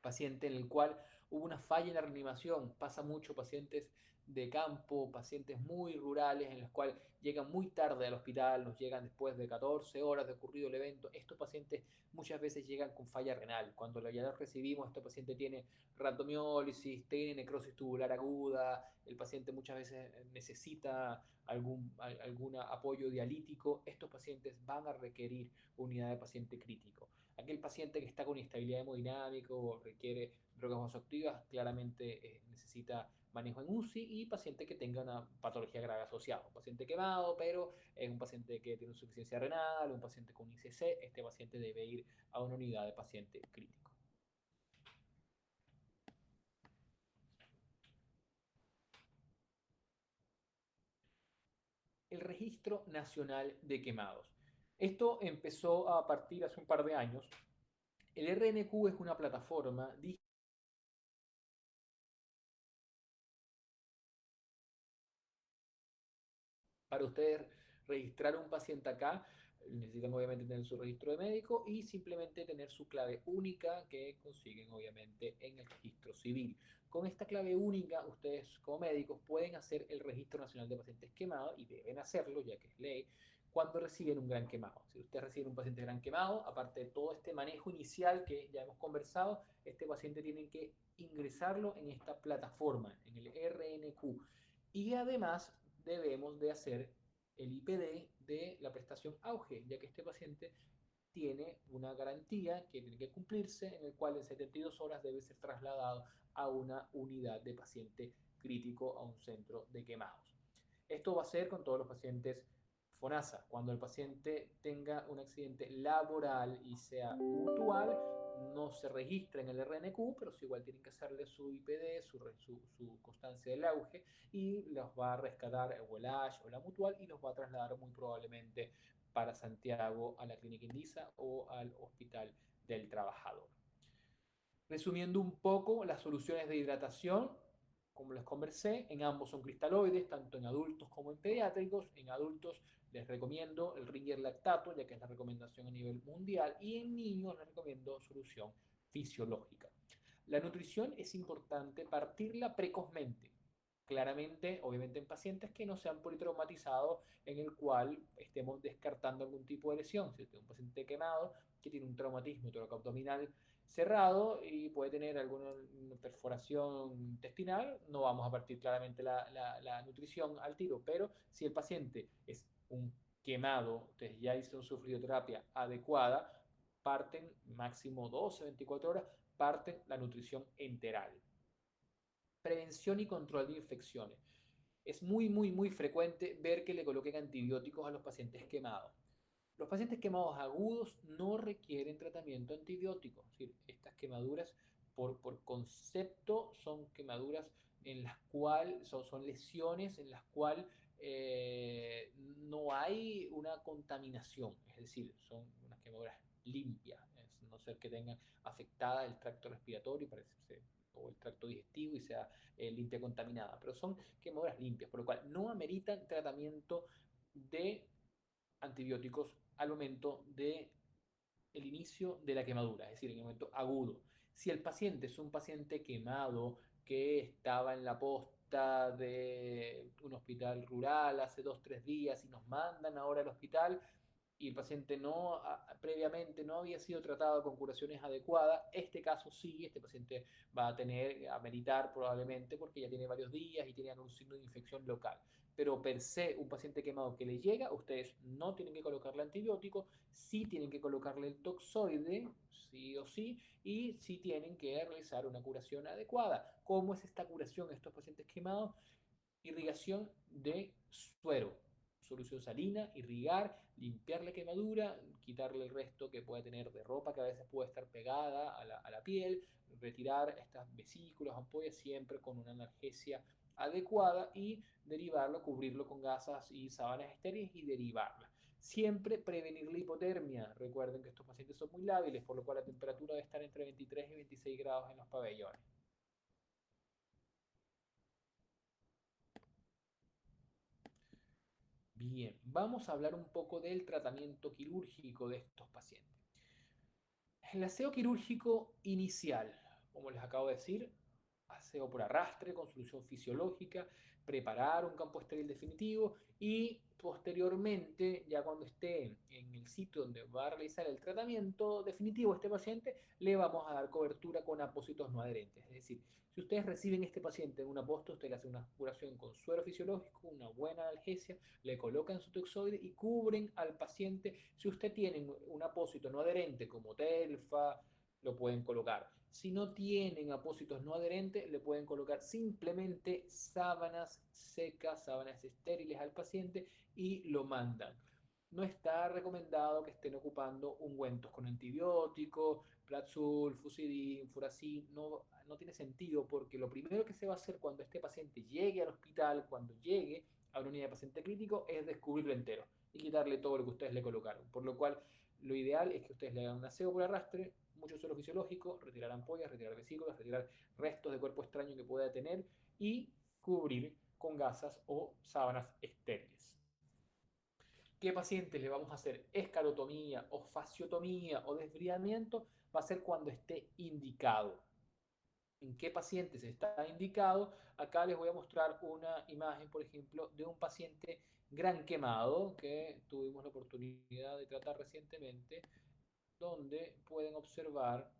paciente en el cual hubo una falla en la reanimación, pasa mucho pacientes de campo, pacientes muy rurales en los cuales llegan muy tarde al hospital, nos llegan después de 14 horas de ocurrido el evento. Estos pacientes muchas veces llegan con falla renal. Cuando ya los recibimos, este paciente tiene rhabdomiólisis, tiene necrosis tubular aguda, el paciente muchas veces necesita algún apoyo dialítico. Estos pacientes van a requerir unidad de paciente crítico. Aquel paciente que está con inestabilidad hemodinámica o requiere drogas vasoactivas, claramente necesita manejo en UCI, y paciente que tenga una patología grave asociada. Un paciente quemado, pero es un paciente que tiene insuficiencia renal, un paciente con ICC, este paciente debe ir a una unidad de paciente crítico. El Registro Nacional de Quemados. Esto empezó a partir hace un par de años. El RNQ es una plataforma para ustedes registrar un paciente acá. Necesitan obviamente tener su registro de médico y simplemente tener su clave única que consiguen obviamente en el registro civil. Con esta clave única, ustedes como médicos pueden hacer el registro nacional de pacientes quemados, y deben hacerlo ya que es ley, cuando reciben un gran quemado. Si ustedes reciben un paciente gran quemado, aparte de todo este manejo inicial que ya hemos conversado, este paciente tiene que ingresarlo en esta plataforma, en el RNQ. Y además debemos de hacer el IPD de la prestación auge, ya que este paciente tiene una garantía que tiene que cumplirse, en el cual en 72 horas debe ser trasladado a una unidad de paciente crítico, a un centro de quemados. Esto va a ser con todos los pacientes FONASA. Cuando el paciente tenga un accidente laboral y sea mutual, no se registra en el RNQ, pero sí igual tienen que hacerle su IPD, su constancia del auge, y los va a rescatar o el ASH o la mutual, y los va a trasladar muy probablemente para Santiago a la Clínica Indisa o al Hospital del Trabajador. Resumiendo un poco, las soluciones de hidratación, como les conversé, en ambos son cristaloides, tanto en adultos como en pediátricos. En adultos les recomiendo el Ringer lactato, ya que es la recomendación a nivel mundial, y en niños les recomiendo solución fisiológica. La nutrición es importante partirla precozmente. Claramente, obviamente en pacientes que no se han politraumatizado, en el cual estemos descartando algún tipo de lesión. Si es un paciente quemado que tiene un traumatismo toracoabdominal cerrado y puede tener alguna perforación intestinal, no vamos a partir claramente la nutrición al tiro, pero si el paciente es un quemado, ustedes ya hicieron su fisioterapia adecuada, parten máximo 12, 24 horas, parten la nutrición enteral. Prevención y control de infecciones. Es muy frecuente ver que le coloquen antibióticos a los pacientes quemados. Los pacientes quemados agudos no requieren tratamiento antibiótico. Es decir, estas quemaduras, por concepto, son quemaduras en las cuales son lesiones en las cuales no hay una contaminación. Es decir, son unas quemaduras limpias, no ser que tengan afectada el tracto respiratorio, parece o el tracto digestivo y sea limpia contaminada, pero son quemaduras limpias, por lo cual no ameritan tratamiento de antibióticos al momento de el inicio de la quemadura, es decir, en el momento agudo. Si el paciente es un paciente quemado que estaba en la posta de un hospital rural hace 2 o 3 días y nos mandan ahora al hospital y el paciente previamente no había sido tratado con curaciones adecuadas, este caso sí, este paciente va a tener, a meritar probablemente porque ya tiene varios días y tiene algún signo de infección local. Pero per se, un paciente quemado que le llega, ustedes no tienen que colocarle antibiótico, sí tienen que colocarle el toxoide, sí o sí, y sí tienen que realizar una curación adecuada. ¿Cómo es esta curación en estos pacientes quemados? Irrigación de suero, solución salina, irrigar, limpiar la quemadura, quitarle el resto que pueda tener de ropa que a veces puede estar pegada a la piel, retirar estas vesículas, ampollas siempre con una analgesia adecuada y derivarlo, cubrirlo con gasas y sábanas estériles y derivarla. Siempre prevenir la hipotermia. Recuerden que estos pacientes son muy lábiles, por lo cual la temperatura debe estar entre 23 y 26 grados en los pabellones. Bien, vamos a hablar un poco del tratamiento quirúrgico de estos pacientes. El aseo quirúrgico inicial, como les acabo de decir, aseo por arrastre con solución fisiológica, preparar un campo estéril definitivo y posteriormente, ya cuando esté en el sitio donde va a realizar el tratamiento definitivo a este paciente, le vamos a dar cobertura con apósitos no adherentes. Es decir, si ustedes reciben este paciente en un apósito, usted le hace una curación con suero fisiológico, una buena analgesia, le colocan su toxoide y cubren al paciente. Si usted tiene un apósito no adherente como Telfa, lo pueden colocar. Si no tienen apósitos no adherentes, le pueden colocar simplemente sábanas secas, sábanas estériles al paciente y lo mandan. No está recomendado que estén ocupando ungüentos con antibióticos, Platzul, Fusidin, Furacin, no tiene sentido porque lo primero que se va a hacer cuando este paciente llegue al hospital, cuando llegue a una unidad de paciente crítico, es descubrirlo entero y quitarle todo lo que ustedes le colocaron. Por lo cual, lo ideal es que ustedes le hagan un aseo por arrastre, mucho suelo fisiológico, retirar ampollas, retirar vesículas, retirar restos de cuerpo extraño que pueda tener y cubrir con gasas o sábanas estériles. ¿Qué pacientes le vamos a hacer escarotomía o fasciotomía o desbridamiento? Va a ser cuando esté indicado. ¿En qué pacientes está indicado? Acá les voy a mostrar una imagen, por ejemplo, de un paciente gran quemado que tuvimos la oportunidad de tratar recientemente, donde pueden observar.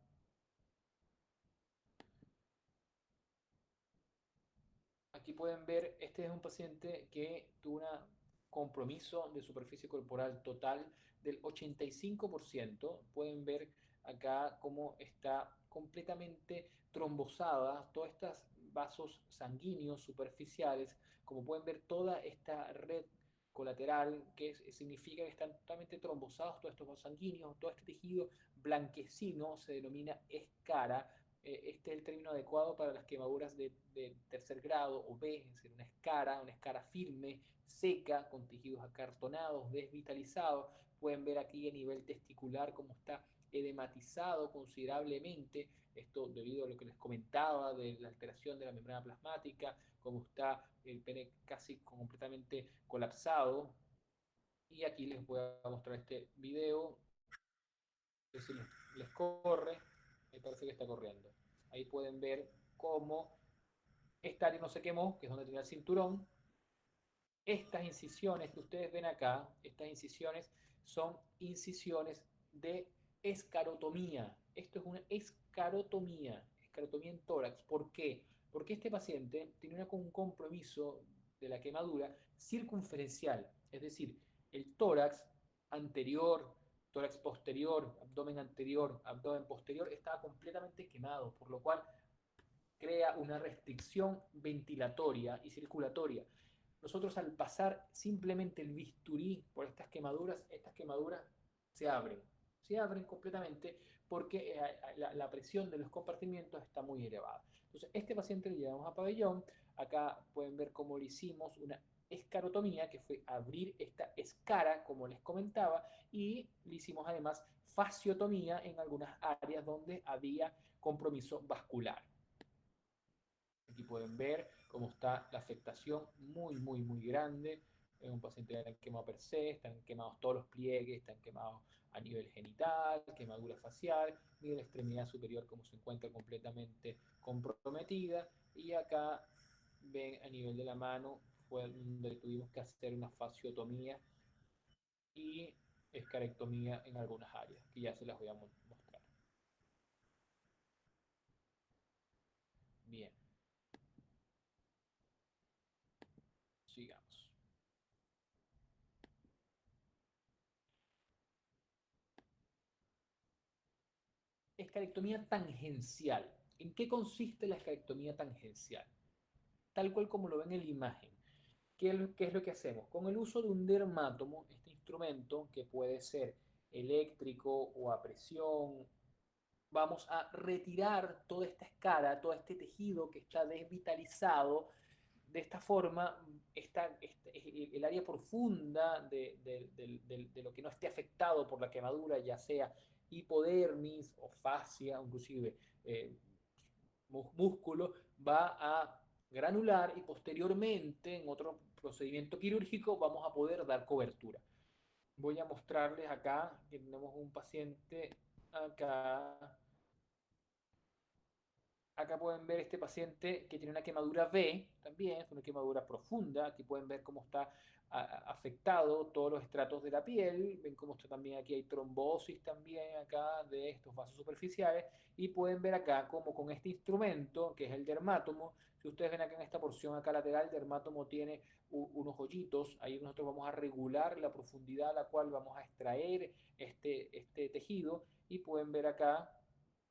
Aquí pueden ver, este es un paciente que tuvo un compromiso de superficie corporal total del 85%. Pueden ver acá cómo está completamente trombosada todos estos vasos sanguíneos superficiales. Como pueden ver, toda esta red colateral, significa que están totalmente trombosados todos estos vasos sanguíneos, todo este tejido blanquecino se denomina escara. Este es el término adecuado para las quemaduras de tercer grado o B, es decir, una escara firme, seca, con tejidos acartonados, desvitalizados. Pueden ver aquí a nivel testicular cómo está edematizado considerablemente, esto debido a lo que les comentaba de la alteración de la membrana plasmática, cómo está el pene casi completamente colapsado. Y aquí les voy a mostrar este video, si les corre, me parece que está corriendo. Ahí pueden ver cómo esta área no se quemó, que es donde tenía el cinturón. Estas incisiones que ustedes ven acá, estas incisiones son incisiones de escarotomía. Esto es una escarotomía en tórax. ¿Por qué? Porque este paciente tiene un compromiso de la quemadura circunferencial, es decir, el tórax anterior, tórax posterior, abdomen posterior, estaba completamente quemado, por lo cual crea una restricción ventilatoria y circulatoria. Nosotros al pasar simplemente el bisturí por estas quemaduras se abren, se abren completamente porque la presión de los compartimientos está muy elevada. Entonces, este paciente lo llevamos a pabellón. Acá pueden ver cómo le hicimos una escarotomía, que fue abrir esta escara, como les comentaba, y le hicimos además fasciotomía en algunas áreas donde había compromiso vascular. Aquí pueden ver cómo está la afectación muy grande. Es un paciente que está quemado per se, están quemados todos los pliegues, están quemados a nivel genital, quemadura facial, y la extremidad superior como se encuentra completamente comprometida. Y acá ven a nivel de la mano fue donde tuvimos que hacer una fasciotomía y escarectomía en algunas áreas, que ya se las voy a mostrar. Bien, sigamos. Escarectomía tangencial. ¿En qué consiste la escarectomía tangencial? Tal cual como lo ven en la imagen. ¿Qué es lo que hacemos? Con el uso de un dermátomo, este instrumento que puede ser eléctrico o a presión, vamos a retirar toda esta escara, todo este tejido que está desvitalizado. De esta forma, el área profunda de lo que no esté afectado por la quemadura, ya sea hipodermis o fascia, inclusive eh, músculo, va a granular y posteriormente en otro procedimiento quirúrgico vamos a poder dar cobertura. Voy a mostrarles acá que tenemos un paciente acá. Acá pueden ver este paciente que tiene una quemadura B, también, una quemadura profunda. Aquí pueden ver cómo está afectado todos los estratos de la piel. Ven cómo está también aquí hay trombosis también acá de estos vasos superficiales. Y pueden ver acá cómo con este instrumento, que es el dermátomo, si ustedes ven acá en esta porción acá lateral, el dermátomo tiene unos hoyitos. Ahí nosotros vamos a regular la profundidad a la cual vamos a extraer este tejido. Y pueden ver acá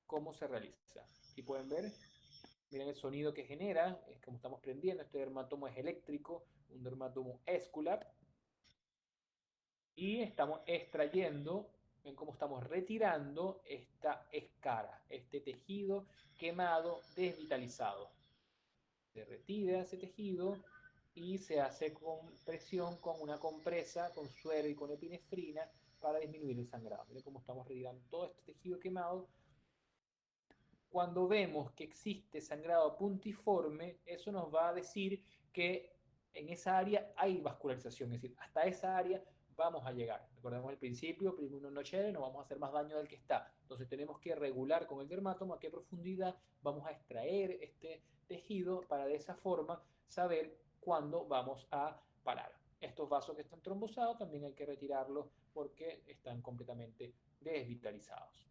cómo se realiza. Aquí pueden ver, miren el sonido que genera, es como estamos prendiendo, este dermatomo es eléctrico, un dermatomo escular, y estamos extrayendo, ven cómo estamos retirando esta escara, este tejido quemado, desvitalizado. Se retira ese tejido y se hace con presión, con una compresa, con suero y con epinefrina para disminuir el sangrado. Miren cómo estamos retirando todo este tejido quemado. Cuando vemos que existe sangrado puntiforme, eso nos va a decir que en esa área hay vascularización, es decir, hasta esa área vamos a llegar. Recordemos el principio, primero noche, no vamos a hacer más daño del que está. Entonces tenemos que regular con el dermátomo a qué profundidad vamos a extraer este tejido para de esa forma saber cuándo vamos a parar. Estos vasos que están trombosados también hay que retirarlos porque están completamente desvitalizados.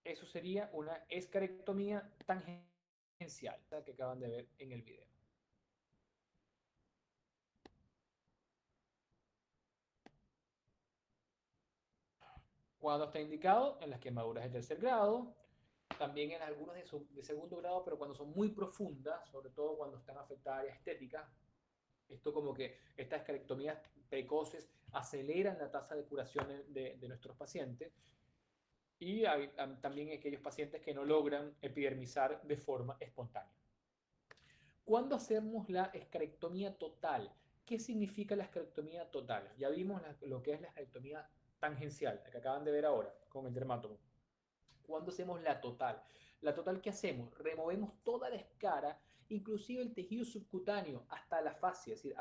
Eso sería una escarectomía tangencial que acaban de ver en el video. Cuando está indicado en las quemaduras de tercer grado, también en algunos de segundo grado, pero cuando son muy profundas, sobre todo cuando están afectadas áreas estéticas, esto como que estas escarectomías precoces aceleran la tasa de curación de nuestros pacientes y hay también aquellos pacientes que no logran epidermizar de forma espontánea. ¿Cuándo hacemos la escarectomía total? ¿Qué significa la escarectomía total? Ya vimos lo que es la escarectomía tangencial, la que acaban de ver ahora con el dermátomo. ¿Cuándo hacemos la total? La total, ¿qué hacemos? Removemos toda la escara, inclusive el tejido subcutáneo, hasta la fascia, es decir,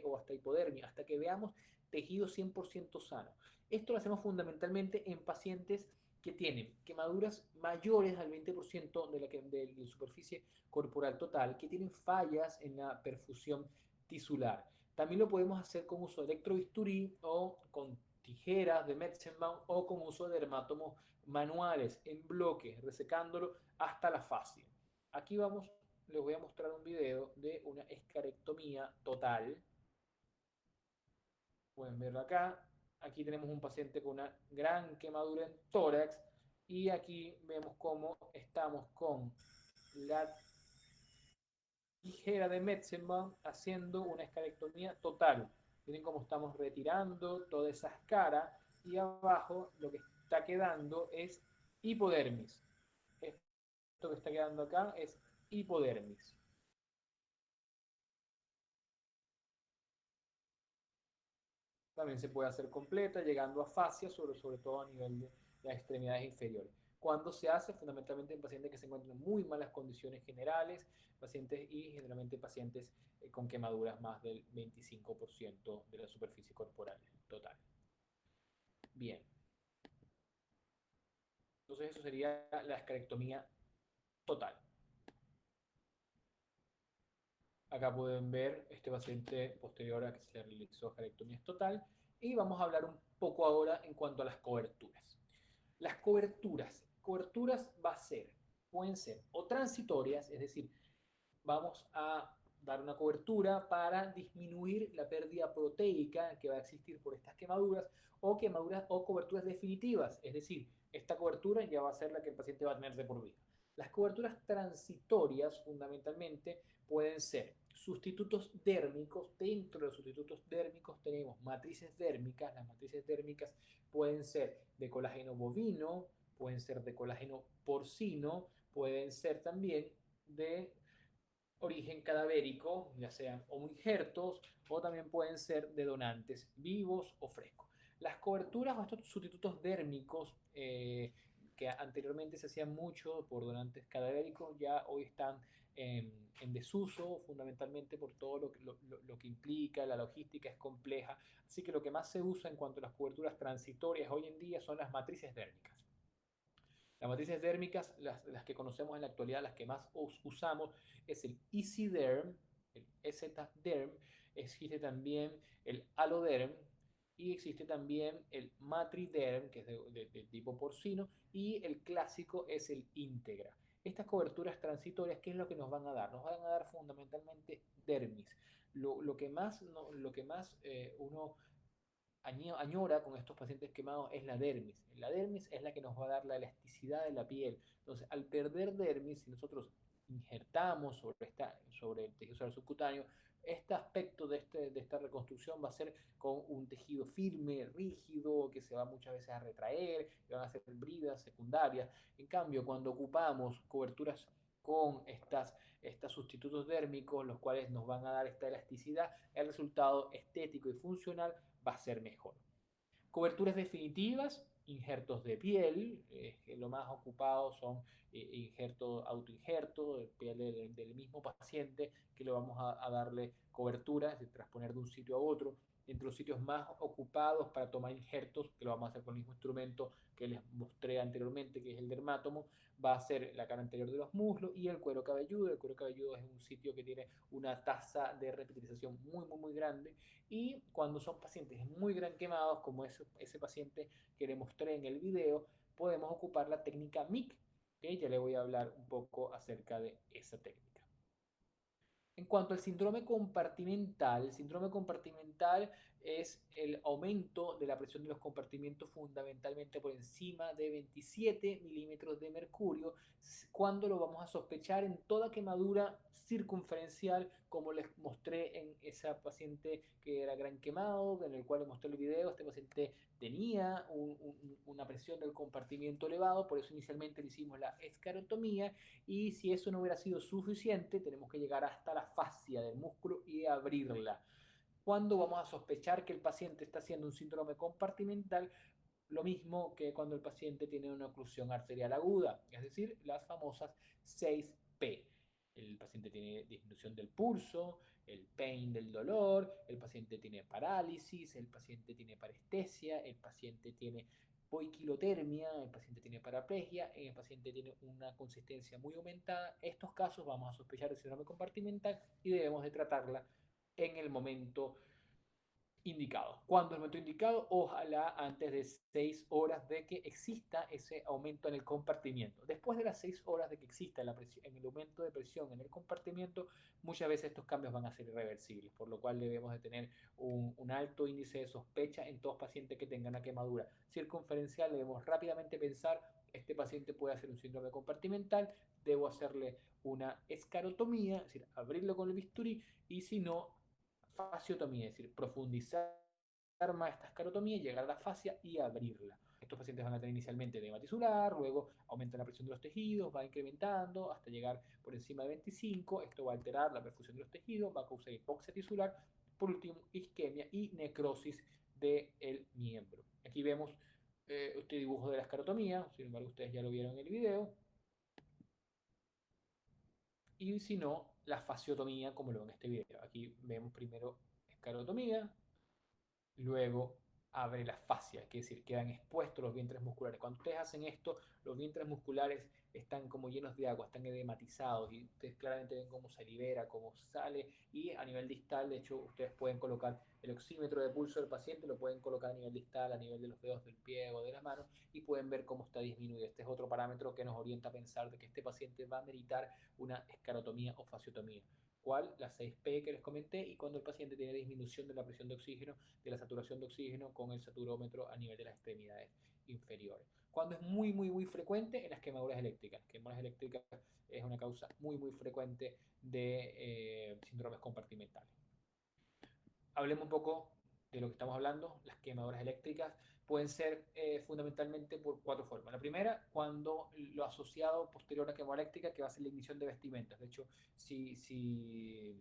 o hasta hipodermia, hasta que veamos tejido 100% sano. Esto lo hacemos fundamentalmente en pacientes que tienen quemaduras mayores al 20% de la superficie corporal total, que tienen fallas en la perfusión tisular. También lo podemos hacer con uso de electrobisturí o con tijeras de Metzenbaum o con uso de dermátomos manuales en bloque, resecándolo hasta la fascia. Aquí vamos, les voy a mostrar un video de una escarectomía total. Pueden verlo acá. Aquí tenemos un paciente con una gran quemadura en tórax y aquí vemos cómo estamos con la tijera de Metzenbaum haciendo una escarectomía total. Miren cómo estamos retirando toda esa escara y abajo lo que está quedando es hipodermis. Esto que está quedando acá es hipodermis. También se puede hacer completa, llegando a fascia, sobre todo a nivel de las extremidades inferiores. Cuando se hace, fundamentalmente en pacientes que se encuentran en muy malas condiciones generales, pacientes y generalmente pacientes con quemaduras más del 25% de la superficie corporal total. Bien, entonces eso sería la escarectomía total. Acá pueden ver este paciente posterior a que se le realizó escarectomía total. Y vamos a hablar un poco ahora en cuanto a las coberturas. Las coberturas va a ser, pueden ser o transitorias, es decir, vamos a dar una cobertura para disminuir la pérdida proteica que va a existir por estas quemaduras o coberturas definitivas, es decir, esta cobertura ya va a ser la que el paciente va a tener de por vida. Las coberturas transitorias fundamentalmente pueden ser sustitutos dérmicos. Dentro de los sustitutos dérmicos tenemos matrices dérmicas. Las matrices dérmicas pueden ser de colágeno bovino, pueden ser de colágeno porcino, pueden ser también de origen cadavérico, ya sean o injertos o también pueden ser de donantes vivos o frescos. Las coberturas o estos sustitutos dérmicos que anteriormente se hacían mucho por donantes cadavéricos ya hoy están en desuso, fundamentalmente por todo lo que implica, la logística es compleja, así que lo que más se usa en cuanto a las coberturas transitorias hoy en día son las matrices dérmicas. Las matrices dérmicas, las que conocemos en la actualidad, las que más usamos, es el EasyDerm, el EZDerm, existe también el Alloderm y existe también el Matriderm, que es de tipo porcino, y el clásico es el Integra. Estas coberturas transitorias, ¿qué es lo que nos van a dar? Nos van a dar fundamentalmente dermis. Lo que más, no, lo que más uno añora con estos pacientes quemados es la dermis. La dermis es la que nos va a dar la elasticidad de la piel. Entonces, al perder dermis, si nosotros injertamos sobre el tejido solar subcutáneo, este aspecto de esta reconstrucción va a ser con un tejido firme, rígido, que se va muchas veces a retraer, que van a ser bridas secundarias. En cambio, cuando ocupamos coberturas con estos sustitutos dérmicos, los cuales nos van a dar esta elasticidad, el resultado estético y funcional va a ser mejor. Coberturas definitivas, injertos de piel, que lo más ocupado son autoinjerto, de piel del mismo paciente, que le vamos a darle cobertura, es decir, transponer de un sitio a otro. Entre los sitios más ocupados para tomar injertos, que lo vamos a hacer con el mismo instrumento que les mostré anteriormente, que es el dermátomo, va a ser la cara anterior de los muslos y el cuero cabelludo. El cuero cabelludo es un sitio que tiene una tasa de repetitización muy grande y cuando son pacientes muy gran quemados, como ese paciente que le mostré en el video, podemos ocupar la técnica MIC, que ya le voy a hablar un poco acerca de esa técnica. En cuanto al el síndrome compartimental es el aumento de la presión de los compartimentos fundamentalmente por encima de 27 milímetros de mercurio, cuando lo vamos a sospechar en toda quemadura circunferencial, como les mostré en esa paciente que era gran quemado, en el cual les mostré el video. Este paciente tenía una presión del compartimiento elevado, por eso inicialmente le hicimos la escarotomía y si eso no hubiera sido suficiente, tenemos que llegar hasta la fascia del músculo y abrirla. Cuando vamos a sospechar que el paciente está haciendo un síndrome compartimental, lo mismo que cuando el paciente tiene una oclusión arterial aguda, es decir, las famosas 6P. El paciente tiene disminución del pulso, el pain del dolor, el paciente tiene parálisis, el paciente tiene parestesia, el paciente tiene poiquilotermia, el paciente tiene paraplegia, el paciente tiene una consistencia muy aumentada. Estos casos vamos a sospechar de síndrome compartimental y debemos de tratarla en el momento indicado. ¿Cuándo es el momento indicado? Ojalá antes de 6 horas de que exista ese aumento en el compartimiento. Después de las 6 horas de que exista el aumento de presión en el compartimiento, muchas veces estos cambios van a ser irreversibles, por lo cual debemos de tener un alto índice de sospecha en todos pacientes que tengan una quemadura circunferencial. Debemos rápidamente pensar, este paciente puede hacer un síndrome compartimental, debo hacerle una escarotomía, es decir, abrirlo con el bisturí, y si no, fasciotomía, es decir, profundizar más esta escarotomía, llegar a la fascia y abrirla. Estos pacientes van a tener inicialmente edema tisular, luego aumenta la presión de los tejidos, va incrementando hasta llegar por encima de 25, esto va a alterar la perfusión de los tejidos, va a causar hipoxia tisular, por último isquemia y necrosis del miembro. Aquí vemos este dibujo de la escarotomía, sin embargo ustedes ya lo vieron en el video, y si no, la fasciotomía como lo ven en este video. Aquí vemos primero escarotomía, luego abre la fascia, que es decir, quedan expuestos los vientres musculares. Cuando ustedes hacen esto, los vientres musculares están como llenos de agua, están edematizados y ustedes claramente ven cómo se libera, cómo sale y a nivel distal, de hecho, ustedes pueden colocar el oxímetro de pulso del paciente, lo pueden colocar a nivel distal, a nivel de los dedos del pie o de la mano y pueden ver cómo está disminuido. Este es otro parámetro que nos orienta a pensar de que este paciente va a meritar una escarotomía o fasciotomía. ¿Cuál? La 6P que les comenté y cuando el paciente tiene disminución de la presión de oxígeno, de la saturación de oxígeno con el saturómetro a nivel de las extremidades inferiores. Cuando es muy frecuente en las quemaduras eléctricas. Las quemaduras eléctricas es una causa muy frecuente de síndromes compartimentales. Hablemos un poco de lo que estamos hablando. Las quemaduras eléctricas pueden ser fundamentalmente por cuatro formas. La primera, cuando lo asociado posterior a quemadura eléctrica, que va a ser la ignición de vestimentas. De hecho, si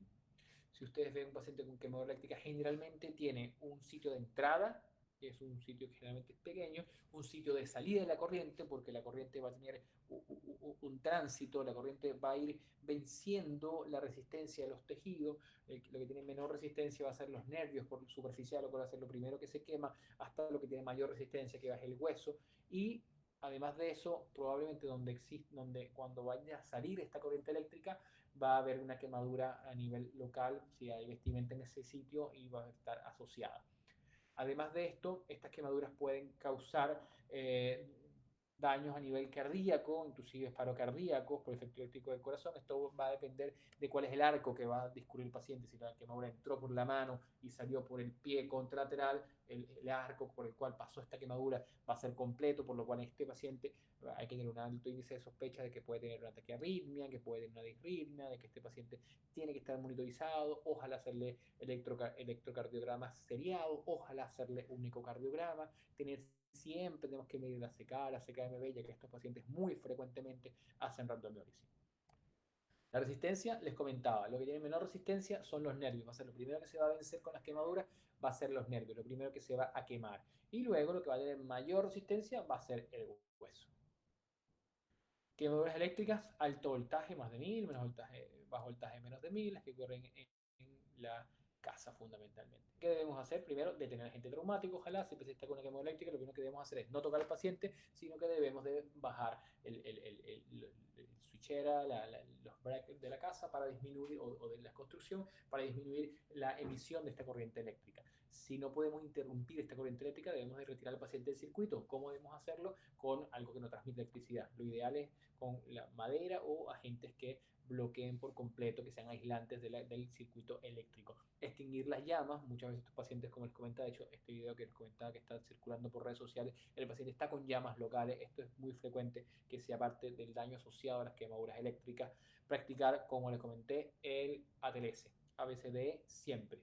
ustedes ven un paciente con quemadura eléctrica, generalmente tiene un sitio de entrada, que es un sitio que generalmente es pequeño, un sitio de salida de la corriente, porque la corriente va a tener un tránsito, la corriente va a ir venciendo la resistencia de los tejidos, lo que tiene menor resistencia va a ser los nervios por superficial, lo que va a ser lo primero que se quema, hasta lo que tiene mayor resistencia, que va a ser el hueso, y además de eso, probablemente donde cuando vaya a salir esta corriente eléctrica, va a haber una quemadura a nivel local, si hay vestimenta en ese sitio y va a estar asociada. Además de esto, estas quemaduras pueden causar daños a nivel cardíaco, inclusive paro cardíaco por efecto eléctrico del corazón. Esto va a depender de cuál es el arco que va a discurrir el paciente. Si la quemadura entró por la mano y salió por el pie contralateral, el arco por el cual pasó esta quemadura va a ser completo, por lo cual en este paciente hay que tener un alto índice de sospecha de que puede tener una taquiarritmia, que puede tener una disritmia, de que este paciente tiene que estar monitorizado, ojalá hacerle electrocardiograma seriado, ojalá hacerle un ecocardiograma, tener siempre tenemos que medir la CK, la CKMB, ya que estos pacientes muy frecuentemente hacen rhabdomiólisis. La resistencia, les comentaba, lo que tiene menor resistencia son los nervios. Va a ser lo primero que se va a vencer con las quemaduras, va a ser los nervios, lo primero que se va a quemar. Y luego lo que va a tener mayor resistencia va a ser el hueso. Quemaduras eléctricas, alto voltaje, más de 1000, menos voltaje, bajo voltaje, menos de 1000, las que corren en la casa fundamentalmente. ¿Qué debemos hacer? Primero, detener al agente traumático, ojalá, si el paciente está con una quemadura eléctrica, lo primero que debemos hacer es no tocar al paciente, sino que debemos de bajar el switchera, los brackets de la casa para disminuir, o de la construcción, para disminuir la emisión de esta corriente eléctrica. Si no podemos interrumpir esta corriente eléctrica, debemos de retirar al paciente del circuito. ¿Cómo debemos hacerlo? Con algo que no transmite electricidad. Lo ideal es con la madera o agentes que bloqueen por completo, que sean aislantes del circuito eléctrico. Extinguir las llamas, muchas veces estos pacientes, como les comentaba, de hecho, este video que les comentaba que está circulando por redes sociales, el paciente está con llamas locales, esto es muy frecuente que sea parte del daño asociado a las quemaduras eléctricas. Practicar, como les comenté, el ATLS. ABCD siempre.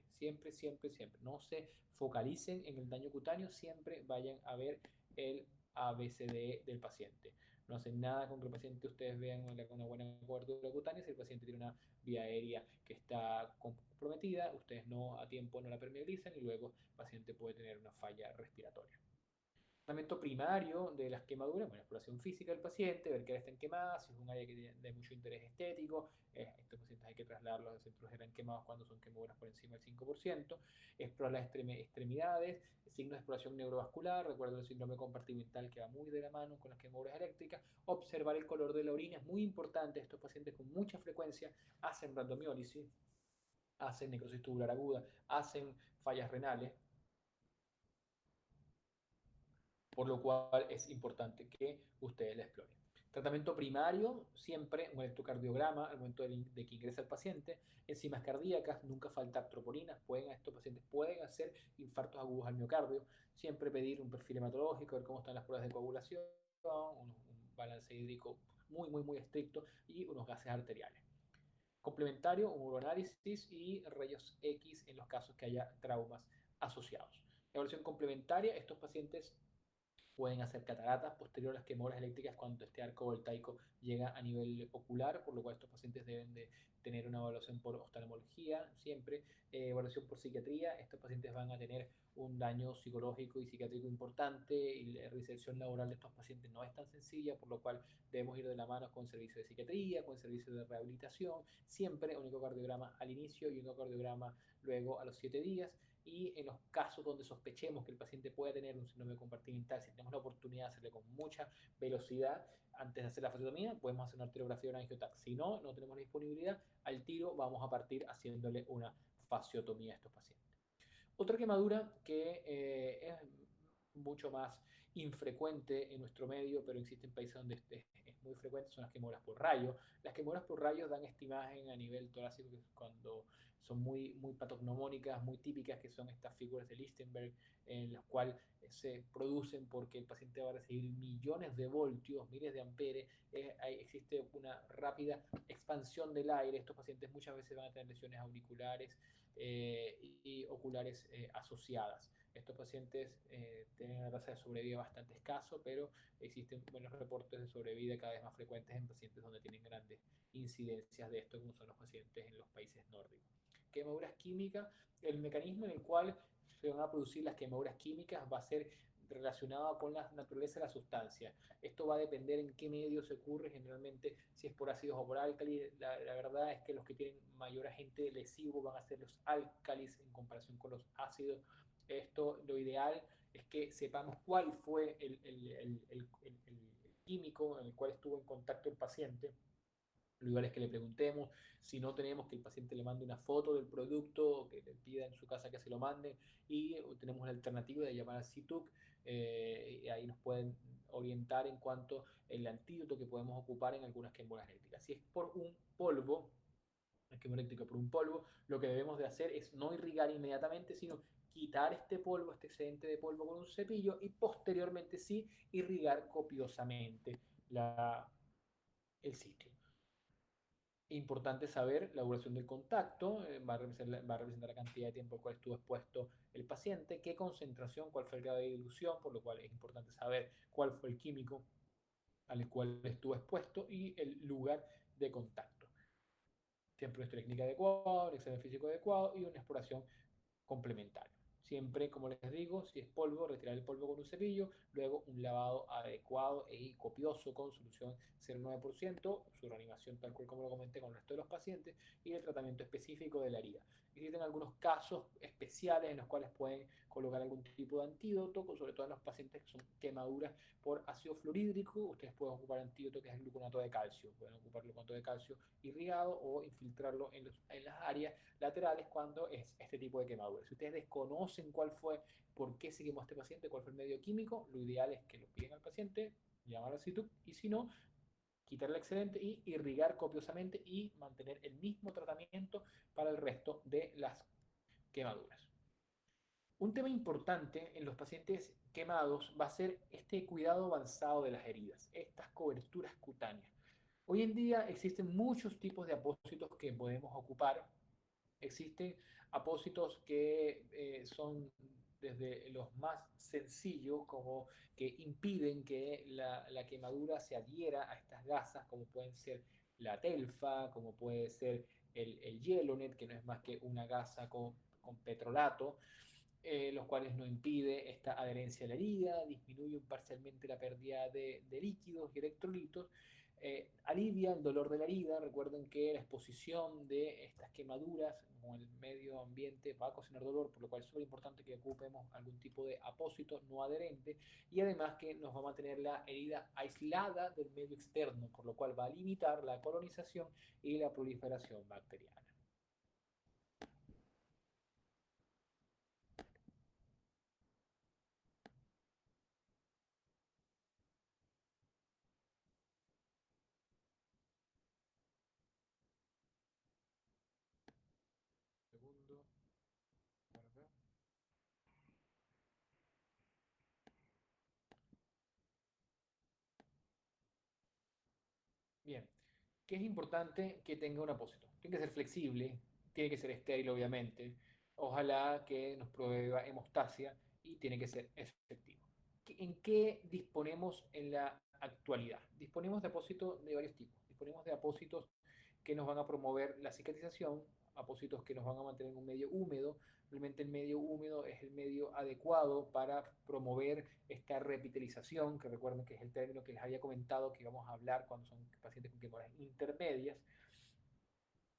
No se focalicen en el daño cutáneo, siempre vayan a ver el ABCD del paciente. No hacen nada con que el paciente ustedes vean una buena cobertura cutánea. Si el paciente tiene una vía aérea que está comprometida, ustedes no a tiempo no la permeabilizan y luego el paciente puede tener una falla respiratoria. Tratamiento primario de las quemaduras, bueno, exploración física del paciente, ver que estén quemadas, si es un área que tiene de mucho interés estético, estos pacientes hay que trasladarlos a centros que eran quemados cuando son quemaduras por encima del 5%, explorar las extremidades, signos de exploración neurovascular, recuerdo el síndrome compartimental que va muy de la mano con las quemaduras eléctricas, observar el color de la orina, es muy importante, estos pacientes con mucha frecuencia hacen rhabdomiólisis, hacen necrosis tubular aguda, hacen fallas renales, por lo cual es importante que ustedes la exploren. Tratamiento primario, siempre un electrocardiograma al momento de que ingresa el paciente, enzimas cardíacas, nunca faltar troponinas, estos pacientes pueden hacer infartos agudos al miocardio, siempre pedir un perfil hematológico, ver cómo están las pruebas de coagulación, un balance hídrico muy estricto y unos gases arteriales. Complementario, un uroanálisis y rayos X en los casos que haya traumas asociados. Evaluación complementaria, estos pacientes pueden hacer cataratas posterior a las quemaduras eléctricas cuando este arco voltaico llega a nivel ocular, por lo cual estos pacientes deben de tener una evaluación por oftalmología siempre, evaluación por psiquiatría. Estos pacientes van a tener un daño psicológico y psiquiátrico importante y la reinserción laboral de estos pacientes no es tan sencilla, por lo cual debemos ir de la mano con servicio de psiquiatría, con servicio de rehabilitación, siempre un ecocardiograma al inicio y un ecocardiograma luego a los 7 días. Y en los casos donde sospechemos que el paciente puede tener un síndrome compartimental, si tenemos la oportunidad de hacerle con mucha velocidad antes de hacer la fasectomía, podemos hacer una arteriografía o una angiotac. Si no, no tenemos disponibilidad, al tiro vamos a partir haciéndole una fasciotomía a estos pacientes. Otra quemadura que es mucho más infrecuente en nuestro medio, pero existe en países donde es muy frecuente, son las quemaduras por rayo. Las quemaduras por rayos dan esta imagen a nivel torácico que cuando son muy patognomónicas, muy típicas, que son estas figuras de Lichtenberg, en las cuales se producen porque el paciente va a recibir millones de voltios, miles de amperes, existe una rápida expansión del aire, estos pacientes muchas veces van a tener lesiones auriculares, y oculares asociadas. Estos pacientes tienen una tasa de sobrevida bastante escaso, pero existen buenos reportes de sobrevida cada vez más frecuentes en pacientes donde tienen grandes incidencias de esto, como son los pacientes en los países nórdicos. Quemaduras químicas, el mecanismo en el cual se van a producir las quemaduras químicas va a ser relacionado con la naturaleza de la sustancia. Esto va a depender en qué medio se ocurre, generalmente si es por ácidos o por álcalis. La verdad es que los que tienen mayor agente lesivo van a ser los álcalis en comparación con los ácidos. Esto, lo ideal es que sepamos cuál fue el químico en el cual estuvo en contacto el paciente. Lo ideal es que le preguntemos, si no tenemos que el paciente le mande una foto del producto, o que le pida en su casa que se lo mande, y tenemos la alternativa de llamar al CITUC, y ahí nos pueden orientar en cuanto al antídoto que podemos ocupar en algunas quemaduras eléctricas. Si es por un polvo, la quemadura eléctrica por un polvo, lo que debemos de hacer es no irrigar inmediatamente, sino quitar este polvo, este excedente de polvo con un cepillo y posteriormente sí irrigar copiosamente el sitio. Importante saber la duración del contacto, va a representar la cantidad de tiempo al cual estuvo expuesto el paciente, qué concentración, cuál fue el grado de dilución, por lo cual es importante saber cuál fue el químico al cual estuvo expuesto y el lugar de contacto. Siempre una técnica adecuada, un examen físico adecuado y una exploración complementario. Siempre, como les digo, si es polvo, retirar el polvo con un cepillo, luego un lavado adecuado y copioso con solución 0,9%, su reanimación tal cual como lo comenté con el resto de los pacientes y el tratamiento específico de la herida. Existen algunos casos especiales en los cuales pueden colocar algún tipo de antídoto, sobre todo en los pacientes que son quemaduras por ácido fluorhídrico. Ustedes pueden ocupar antídoto que es el gluconato de calcio, pueden ocupar gluconato de calcio irrigado o infiltrarlo en las áreas laterales cuando es este tipo de quemadura. Si ustedes desconocen cuál fue, por qué se quemó este paciente, cuál fue el medio químico, lo ideal es que lo piden al paciente, llamar al CITUC y si no, quitar el excedente y irrigar copiosamente y mantener el mismo tratamiento para el resto de las quemaduras. Un tema importante en los pacientes quemados va a ser este cuidado avanzado de las heridas, estas coberturas cutáneas. Hoy en día existen muchos tipos de apósitos que podemos ocupar. Existen apósitos que son desde los más sencillos, como que impiden que la quemadura se adhiera a estas gasas, como pueden ser la telfa, como puede ser el Yellownet, que no es más que una gasa con petrolato, los cuales no impide esta adherencia a la herida, disminuyen parcialmente la pérdida de líquidos y electrolitos, alivia el dolor de la herida. Recuerden que la exposición de estas quemaduras con el medio ambiente va a ocasionar dolor, por lo cual es súper importante que ocupemos algún tipo de apósito no adherente y además que nos va a mantener la herida aislada del medio externo, por lo cual va a limitar la colonización y la proliferación bacteriana. Segundo, para acá. Bien, que es importante que tenga un apósito. Tiene que ser flexible, tiene que ser estéril, obviamente. Ojalá que nos prueba hemostasia y tiene que ser efectivo. ¿En qué disponemos en la actualidad? Disponemos de apósitos de varios tipos. Disponemos de apósitos que nos van a promover la cicatrización, apósitos que nos van a mantener en un medio húmedo. Realmente el medio húmedo es el medio adecuado para promover esta repitelización, que recuerden que es el término que les había comentado que íbamos a hablar cuando son pacientes con quemaduras intermedias.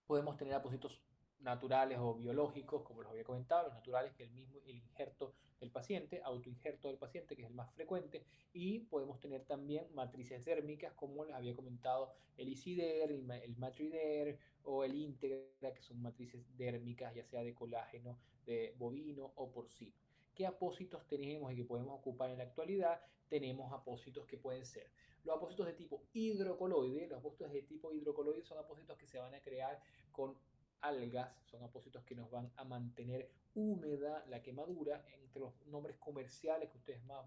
Podemos tener apósitos naturales o biológicos, como los había comentado, los naturales, que es el mismo el injerto del paciente, autoinjerto del paciente, que es el más frecuente, y podemos tener también matrices dérmicas, como les había comentado, el Isider, el Matrider o el Integra, que son matrices dérmicas, ya sea de colágeno, de bovino o porcino. ¿Qué apósitos tenemos y que podemos ocupar en la actualidad? Tenemos apósitos que pueden ser los apósitos de tipo hidrocoloide. Los apósitos de tipo hidrocoloide son apósitos que se van a crear con algas, son apósitos que nos van a mantener húmeda la quemadura. Entre los nombres comerciales que ustedes más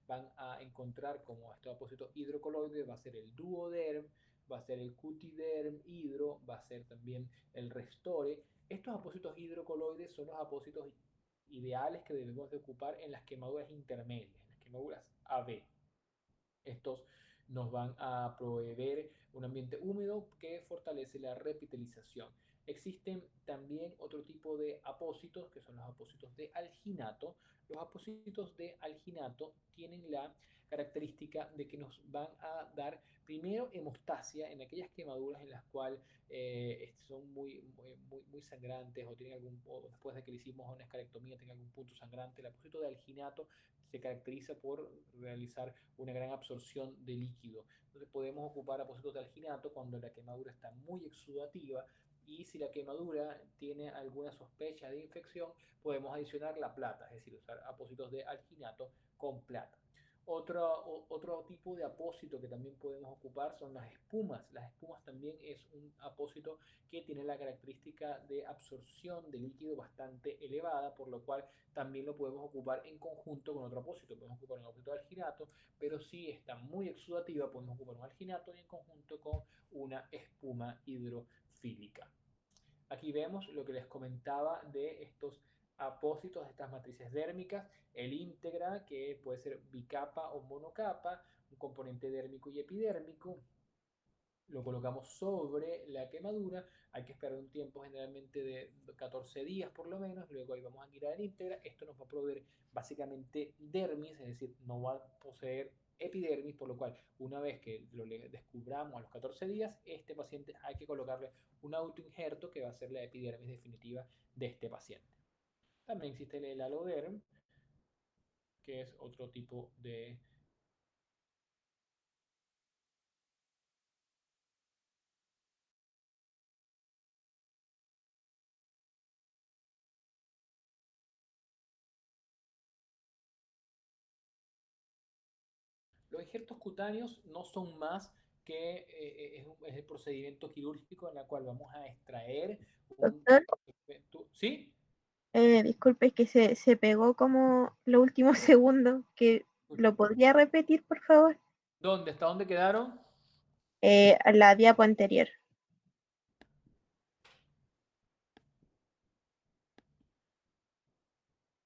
van a encontrar como estos apósitos hidrocoloides va a ser el duoderm, va a ser el cutiderm hidro, va a ser también el restore. Estos apósitos hidrocoloides son los apósitos ideales que debemos de ocupar en las quemaduras intermedias, en las quemaduras AB. Estos nos van a proveer un ambiente húmedo que fortalece la repitelización. Existen también otro tipo de apósitos, que son los apósitos de alginato. Los apósitos de alginato tienen la característica de que nos van a dar primero hemostasia en aquellas quemaduras en las cuales son muy sangrantes o tienen o después de que le hicimos una escalectomía tienen algún punto sangrante. El apósito de alginato se caracteriza por realizar una gran absorción de líquido. Entonces podemos ocupar apósitos de alginato cuando la quemadura está muy exudativa, y si la quemadura tiene alguna sospecha de infección, podemos adicionar la plata, es decir, usar apósitos de alginato con plata. Otro tipo de apósito que también podemos ocupar son las espumas. Las espumas también es un apósito que tiene la característica de absorción de líquido bastante elevada, por lo cual también lo podemos ocupar en conjunto con otro apósito. Podemos ocupar un apósito de alginato, pero si está muy exudativa, podemos ocupar un alginato y en conjunto con una espuma hidrofílica. Aquí vemos lo que les comentaba de estos apósitos, de estas matrices dérmicas, el íntegra, que puede ser bicapa o monocapa, un componente dérmico y epidérmico. Lo colocamos sobre la quemadura, hay que esperar un tiempo generalmente de 14 días por lo menos, luego ahí vamos a quitar el íntegra. Esto nos va a proveer básicamente dermis, es decir, no va a poseer epidermis, por lo cual una vez que lo descubramos a los 14 días, este paciente hay que colocarle un autoinjerto que va a ser la epidermis definitiva de este paciente. También existe el aloderm, que es otro tipo de... Los injertos cutáneos no son más que es el procedimiento quirúrgico en el cual vamos a extraer un... Doctor, ¿Sí? disculpe, es que se pegó como los últimos segundos. Que ¿lo podría repetir, por favor? ¿Dónde? ¿Hasta dónde quedaron? A la diapo anterior.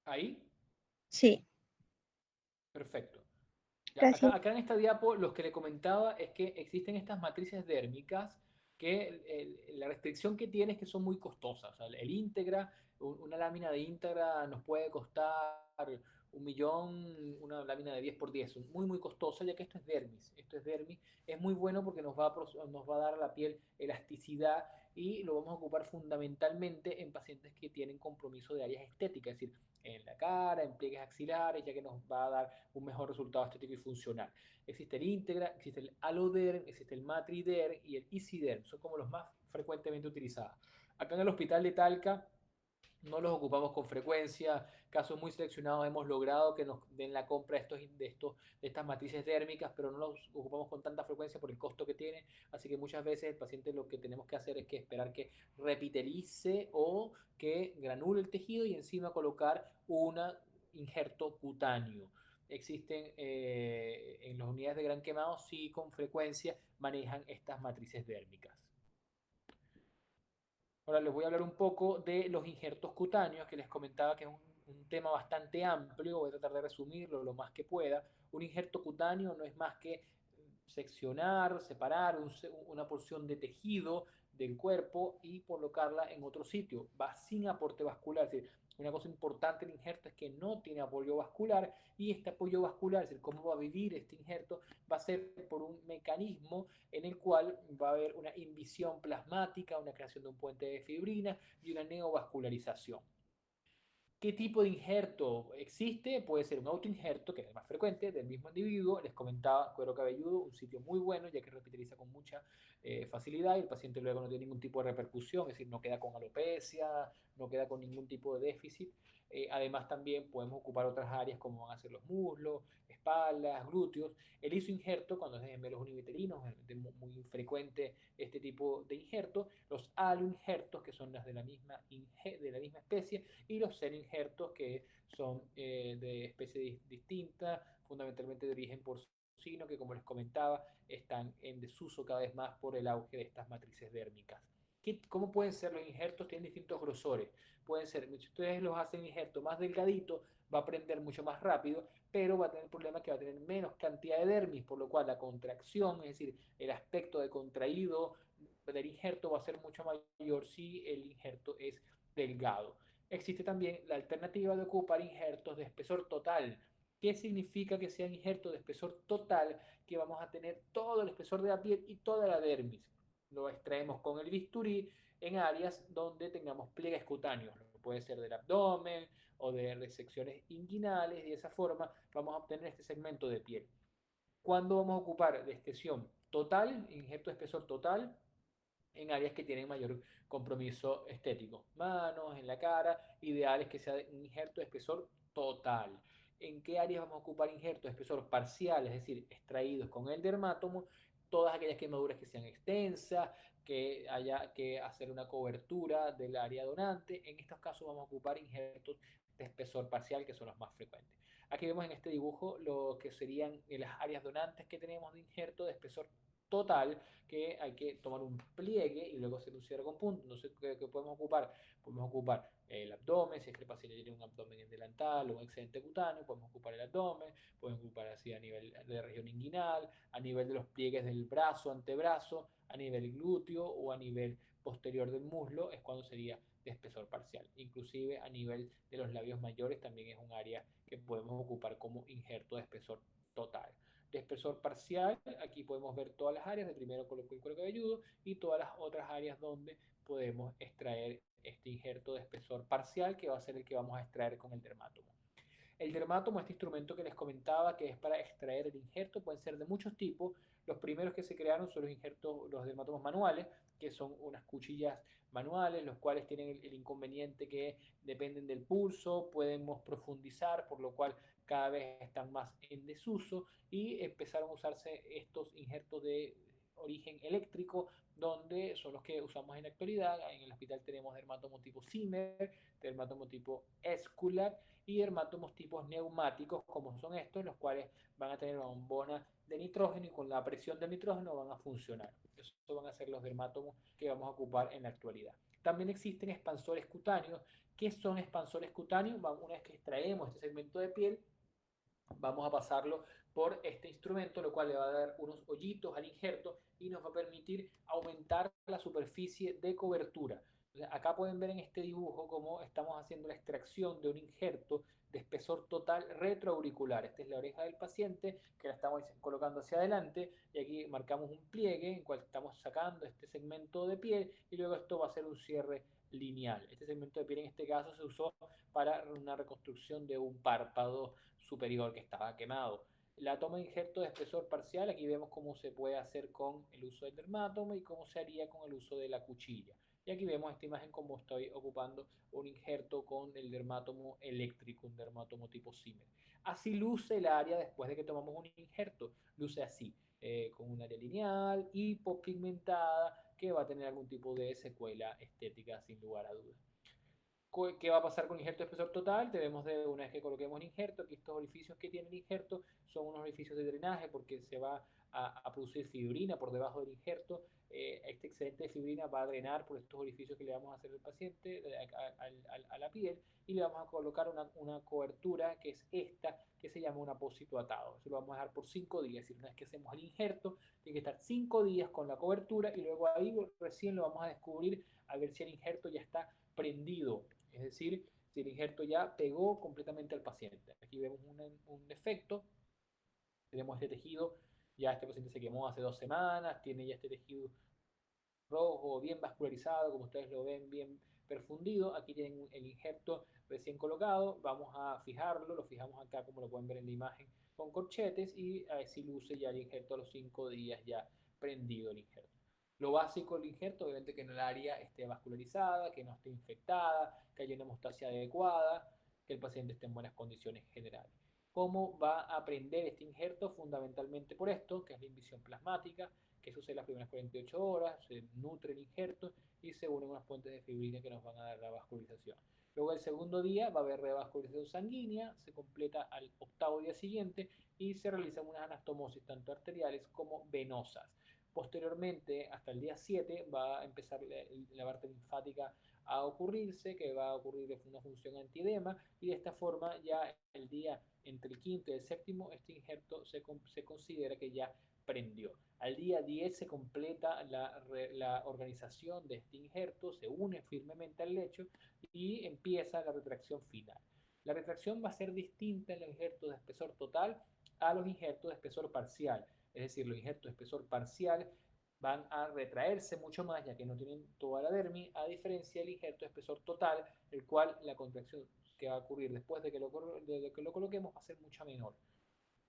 Ahí. Sí, Perfecto. Ya, gracias. acá en esta diapo lo que le comentaba es que existen estas matrices dérmicas que la restricción que tiene es que son muy costosas. O sea, el íntegra, una lámina de íntegra nos puede costar 1 millón, una lámina de 10 por 10, muy costosa, ya que esto es dermis. Esto es dermis, es muy bueno porque nos va a dar a la piel elasticidad, y lo vamos a ocupar fundamentalmente en pacientes que tienen compromiso de áreas estéticas, es decir, en la cara, en pliegues axilares, ya que nos va a dar un mejor resultado estético y funcional. Existe el íntegra, existe el aloderm, existe el matriderm y el isiderm, son como los más frecuentemente utilizados. Acá en el hospital de Talca no los ocupamos con frecuencia, casos muy seleccionados hemos logrado que nos den la compra de estas matrices dérmicas, pero no los ocupamos con tanta frecuencia por el costo que tiene, así que muchas veces el paciente lo que tenemos que hacer es que esperar que repitelice o que granule el tejido y encima colocar un injerto cutáneo. Existen en las unidades de gran quemado, sí, con frecuencia manejan estas matrices dérmicas. Ahora les voy a hablar un poco de los injertos cutáneos, que les comentaba que es un tema bastante amplio, voy a tratar de resumirlo lo más que pueda. Un injerto cutáneo no es más que seccionar, separar una porción de tejido del cuerpo y colocarla en otro sitio. Va sin aporte vascular. Es decir, una cosa importante del injerto es que no tiene apoyo vascular y este apoyo vascular, es decir, cómo va a vivir este injerto, va a ser por un mecanismo en el cual va a haber una invisión plasmática, una creación de un puente de fibrina y una neovascularización. ¿Qué tipo de injerto existe? Puede ser un autoinjerto, que es el más frecuente, del mismo individuo. Les comentaba, cuero cabelludo, un sitio muy bueno, ya que repitaliza con mucha facilidad y el paciente luego no tiene ningún tipo de repercusión, es decir, no queda con alopecia, no queda con ningún tipo de déficit. Además, también podemos ocupar otras áreas como van a ser los muslos, espaldas, glúteos. El isoinjerto, cuando es en gemelos univitelinos, es muy frecuente este tipo de injerto. Los aloinjertos, que son las de la misma especie, y los serinjertos, que son de especie distinta, fundamentalmente de origen porcino, que como les comentaba, están en desuso cada vez más por el auge de estas matrices dérmicas. ¿Cómo pueden ser los injertos? Tienen distintos grosores. Pueden ser, si ustedes los hacen injerto más delgadito, va a prender mucho más rápido, pero va a tener el problema que va a tener menos cantidad de dermis, por lo cual la contracción, es decir, el aspecto de contraído del injerto va a ser mucho mayor si el injerto es delgado. Existe también la alternativa de ocupar injertos de espesor total. ¿Qué significa que sean injertos de espesor total? Que vamos a tener todo el espesor de la piel y toda la dermis. Lo extraemos con el bisturí en áreas donde tengamos pliegues cutáneos. Puede ser del abdomen o de resecciones inguinales y de esa forma vamos a obtener este segmento de piel. ¿Cuándo vamos a ocupar de extensión total, injerto de espesor total? En áreas que tienen mayor compromiso estético. Manos, en la cara, ideales que sea un injerto de espesor total. ¿En qué áreas vamos a ocupar injertos de espesor parcial, es decir, extraídos con el dermátomo? Todas aquellas quemaduras que sean extensas, que haya que hacer una cobertura del área donante. En estos casos vamos a ocupar injertos de espesor parcial, que son los más frecuentes. Aquí vemos en este dibujo lo que serían las áreas donantes que tenemos de injerto de espesor total, que hay que tomar un pliegue y luego hacer un cierre con punto. Entonces, ¿qué podemos ocupar? Podemos ocupar el abdomen, si es que el paciente tiene un abdomen en delantal o un excedente cutáneo, podemos ocupar el abdomen, podemos ocupar así a nivel de la región inguinal, a nivel de los pliegues del brazo, antebrazo, a nivel glúteo o a nivel posterior del muslo, es cuando sería de espesor parcial. Inclusive a nivel de los labios mayores también es un área que podemos ocupar como injerto de espesor total. De espesor parcial, aquí podemos ver todas las áreas, de primero coloco el cuero cabelludo y todas las otras áreas donde podemos extraer este injerto de espesor parcial, que va a ser el que vamos a extraer con el dermátomo. El dermátomo, este instrumento que les comentaba, que es para extraer el injerto, pueden ser de muchos tipos. Los primeros que se crearon son los injertos, los dermátomos manuales, que son unas cuchillas manuales, los cuales tienen el inconveniente que dependen del pulso, podemos profundizar, por lo cual cada vez están más en desuso y empezaron a usarse estos injertos de origen eléctrico, donde son los que usamos en la actualidad. En el hospital tenemos dermátomo tipo Zimmer, dermátomo tipo Escular y dermátomos tipos neumáticos, como son estos, los cuales van a tener una bombona de nitrógeno y con la presión del nitrógeno van a funcionar. Esos van a ser los dermátomos que vamos a ocupar en la actualidad. También existen expansores cutáneos. ¿Qué son expansores cutáneos? Una vez que extraemos este segmento de piel, vamos a pasarlo por este instrumento, lo cual le va a dar unos hoyitos al injerto y nos va a permitir aumentar la superficie de cobertura. Entonces, acá pueden ver en este dibujo cómo estamos haciendo la extracción de un injerto de espesor total retroauricular. Esta es la oreja del paciente que la estamos colocando hacia adelante y aquí marcamos un pliegue en el cual estamos sacando este segmento de piel y luego esto va a ser un cierre lineal. Este segmento de piel en este caso se usó para una reconstrucción de un párpado superior que estaba quemado. La toma de injerto de espesor parcial, aquí vemos cómo se puede hacer con el uso del dermátomo y cómo se haría con el uso de la cuchilla. Y aquí vemos esta imagen como estoy ocupando un injerto con el dermátomo eléctrico, un dermátomo tipo Zimmer. Así luce el área después de que tomamos un injerto, luce así, con un área lineal, hipopigmentada, que va a tener algún tipo de secuela estética sin lugar a dudas. ¿Qué va a pasar con injerto de espesor total? Debemos de, una vez que coloquemos el injerto, que estos orificios que tiene el injerto son unos orificios de drenaje porque se va a producir fibrina por debajo del injerto. Este excedente de fibrina va a drenar por estos orificios que le vamos a hacer al paciente, a la piel, y le vamos a colocar una cobertura que es esta, que se llama un apósito atado. Eso lo vamos a dejar por 5 días. Es decir, una vez que hacemos el injerto, tiene que estar 5 días con la cobertura y luego ahí recién lo vamos a descubrir a ver si el injerto ya está prendido, es decir, si el injerto ya pegó completamente al paciente. Aquí vemos un defecto, tenemos este tejido, ya este paciente se quemó hace 2 semanas, tiene ya este tejido rojo, bien vascularizado, como ustedes lo ven, bien perfundido. Aquí tienen el injerto recién colocado, vamos a fijarlo, lo fijamos acá como lo pueden ver en la imagen con corchetes y a ver si luce ya el injerto a los 5 días ya prendido el injerto. Lo básico del injerto, obviamente que en el área esté vascularizada, que no esté infectada, que haya una hemostasia adecuada, que el paciente esté en buenas condiciones generales. ¿Cómo va a prender este injerto? Fundamentalmente por esto, que es la invisión plasmática, que sucede las primeras 48 horas, se nutre el injerto y se unen unas puentes de fibrina que nos van a dar la vascularización. Luego el segundo día va a haber revascularización sanguínea, se completa al octavo día siguiente y se realizan unas anastomosis tanto arteriales como venosas. Posteriormente, hasta el día 7, va a empezar la parte linfática a ocurrirse, que va a ocurrir una función antiedema, y de esta forma ya el día entre el quinto y el séptimo, este injerto se considera que ya prendió. Al día 10 se completa la organización de este injerto, se une firmemente al lecho y empieza la retracción final. La retracción va a ser distinta en los injertos de espesor total a los injertos de espesor parcial. Es decir, los injertos de espesor parcial van a retraerse mucho más ya que no tienen toda la dermis, a diferencia del injerto de espesor total, el cual la contracción que va a ocurrir después de que lo coloquemos va a ser mucha menor.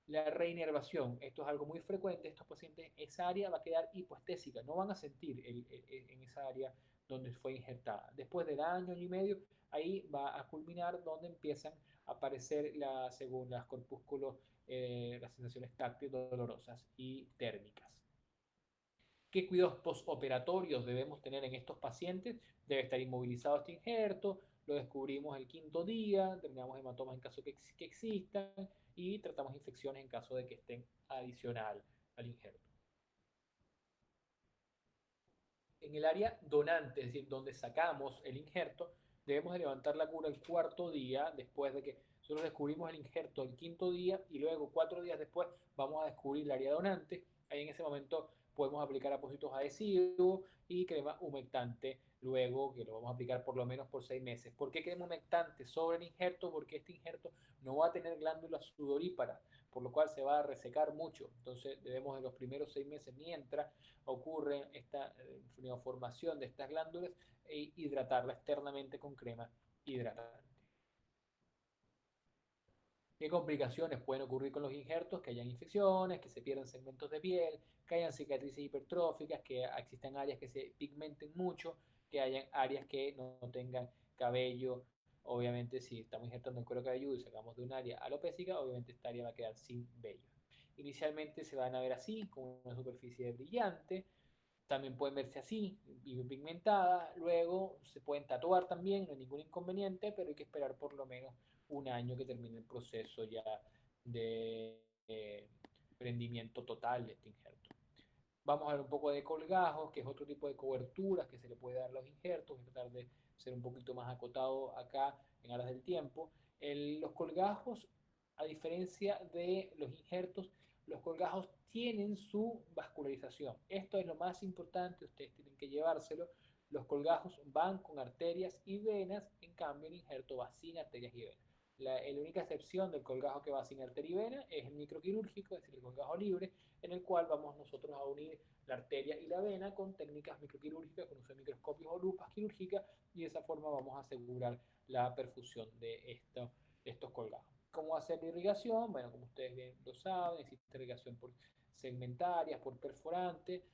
La reinervación, esto es algo muy frecuente, estos pacientes, esa área va a quedar hipoestésica, no van a sentir en esa área donde fue injertada. Después del año y medio, ahí va a culminar donde empiezan a aparecer, según los corpúsculos, las sensaciones táctiles dolorosas y térmicas. ¿Qué cuidados postoperatorios debemos tener en estos pacientes? Debe estar inmovilizado este injerto, lo descubrimos el quinto día, terminamos hematomas en caso que existan y tratamos infecciones en caso de que estén adicional al injerto. En el área donante, es decir, donde sacamos el injerto, debemos de levantar la cura el cuarto día, después de que nosotros descubrimos el injerto el quinto día y luego 4 días después vamos a descubrir el área donante. Ahí en ese momento podemos aplicar apósitos adhesivos y crema humectante, luego que lo vamos a aplicar por lo menos por 6 meses. ¿Por qué crema humectante sobre el injerto? Porque este injerto no va a tener glándulas sudoríparas, por lo cual se va a resecar mucho. Entonces debemos en los primeros 6 meses, mientras ocurre esta formación de estas glándulas, e hidratarla externamente con crema hidratante. ¿Qué complicaciones pueden ocurrir con los injertos? Que hayan infecciones, que se pierdan segmentos de piel, que hayan cicatrices hipertróficas, que existan áreas que se pigmenten mucho, que hayan áreas que no tengan cabello. Obviamente, si estamos injertando el cuero cabelludo y sacamos de un área alopécica, obviamente esta área va a quedar sin vello. Inicialmente se van a ver así, con una superficie brillante, también pueden verse así, pigmentadas, luego se pueden tatuar también, no hay ningún inconveniente, pero hay que esperar por lo menos un año que termine el proceso ya de prendimiento total de este injerto. Vamos a ver un poco de colgajos, que es otro tipo de coberturas que se le puede dar a los injertos. Voy a tratar de ser un poquito más acotado acá en aras del tiempo. Los colgajos, a diferencia de los injertos, los colgajos tienen su vascularización. Esto es lo más importante, ustedes tienen que llevárselo. Los colgajos van con arterias y venas, en cambio el injerto va sin arterias y venas. La única excepción del colgajo que va sin arteria y vena es el microquirúrgico, es decir, el colgajo libre, en el cual vamos nosotros a unir la arteria y la vena con técnicas microquirúrgicas, con uso de microscopios o lupas quirúrgicas, y de esa forma vamos a asegurar la perfusión de estos colgajos. ¿Cómo hacer la irrigación? Bueno, como ustedes bien lo saben, existe irrigación por segmentarias, por perforante.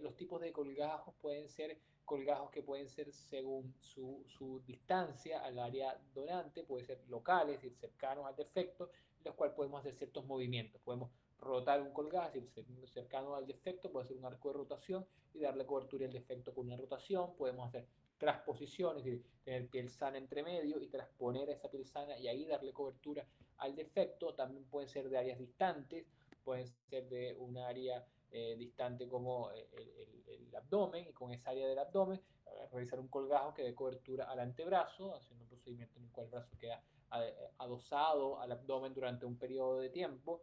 Los tipos de colgajos pueden ser colgajos que pueden ser según su distancia al área donante, puede ser locales, es decir, cercanos al defecto, en los cuales podemos hacer ciertos movimientos. Podemos rotar un colgajo, es decir, cercano al defecto, puede hacer un arco de rotación y darle cobertura al defecto con una rotación. Podemos hacer transposición, es decir, tener piel sana entre medio y transponer esa piel sana y ahí darle cobertura al defecto. También pueden ser de áreas distantes, pueden ser de un área distante como el abdomen, y con esa área del abdomen realizar un colgajo que dé cobertura al antebrazo, haciendo un procedimiento en el cual el brazo queda adosado al abdomen durante un periodo de tiempo.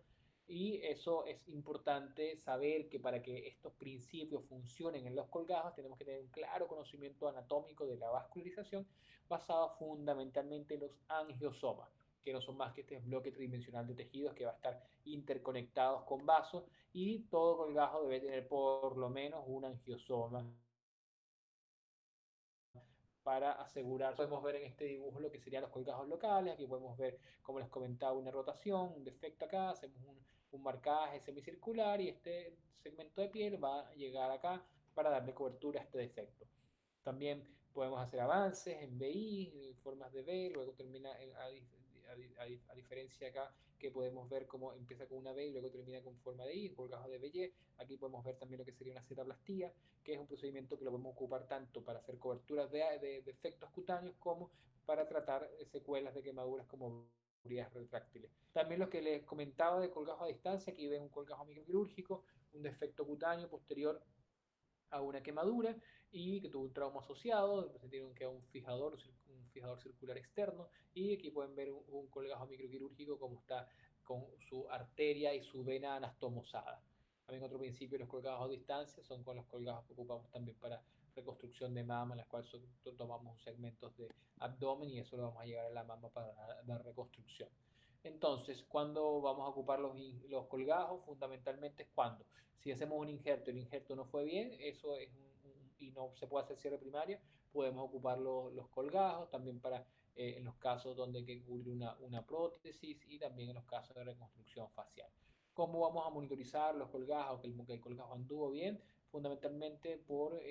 Y eso es importante saber que para que estos principios funcionen en los colgajos tenemos que tener un claro conocimiento anatómico de la vascularización basado fundamentalmente en los angiosomas, que no son más que este bloque tridimensional de tejidos que va a estar interconectados con vasos, y todo colgajo debe tener por lo menos un angiosoma para asegurar. Podemos ver en este dibujo lo que serían los colgajos locales. Aquí podemos ver, como les comentaba, una rotación, un defecto acá, hacemos un marcaje semicircular y este segmento de piel va a llegar acá para darle cobertura a este defecto. También podemos hacer avances en BI, formas de B, luego termina a diferencia acá que podemos ver cómo empieza con una B y luego termina con forma de I, colgajo de BY. Aquí podemos ver también lo que sería una cetoplastía, que es un procedimiento que lo podemos ocupar tanto para hacer coberturas de defectos cutáneos como para tratar secuelas de quemaduras como vías retráctiles. También lo que les comentaba de colgajo a distancia, aquí ven un colgajo microquirúrgico, un defecto cutáneo posterior a una quemadura y que tuvo un trauma asociado, se tiene que un fijador circular externo, y aquí pueden ver un colgajo microquirúrgico como está con su arteria y su vena anastomosada. También otro principio, los colgados a distancia son con los colgados que ocupamos también para reconstrucción de mama, en las cuales tomamos segmentos de abdomen y eso lo vamos a llevar a la mama para la reconstrucción. Entonces, ¿cuándo vamos a ocupar los colgajos? Fundamentalmente es cuando, si hacemos un injerto y el injerto no fue bien, eso es y no se puede hacer cierre primaria, podemos ocupar los colgajos también para en los casos donde hay que cubrir una prótesis y también en los casos de reconstrucción facial. ¿Cómo vamos a monitorizar los colgajos, que el colgajo anduvo bien? Fundamentalmente por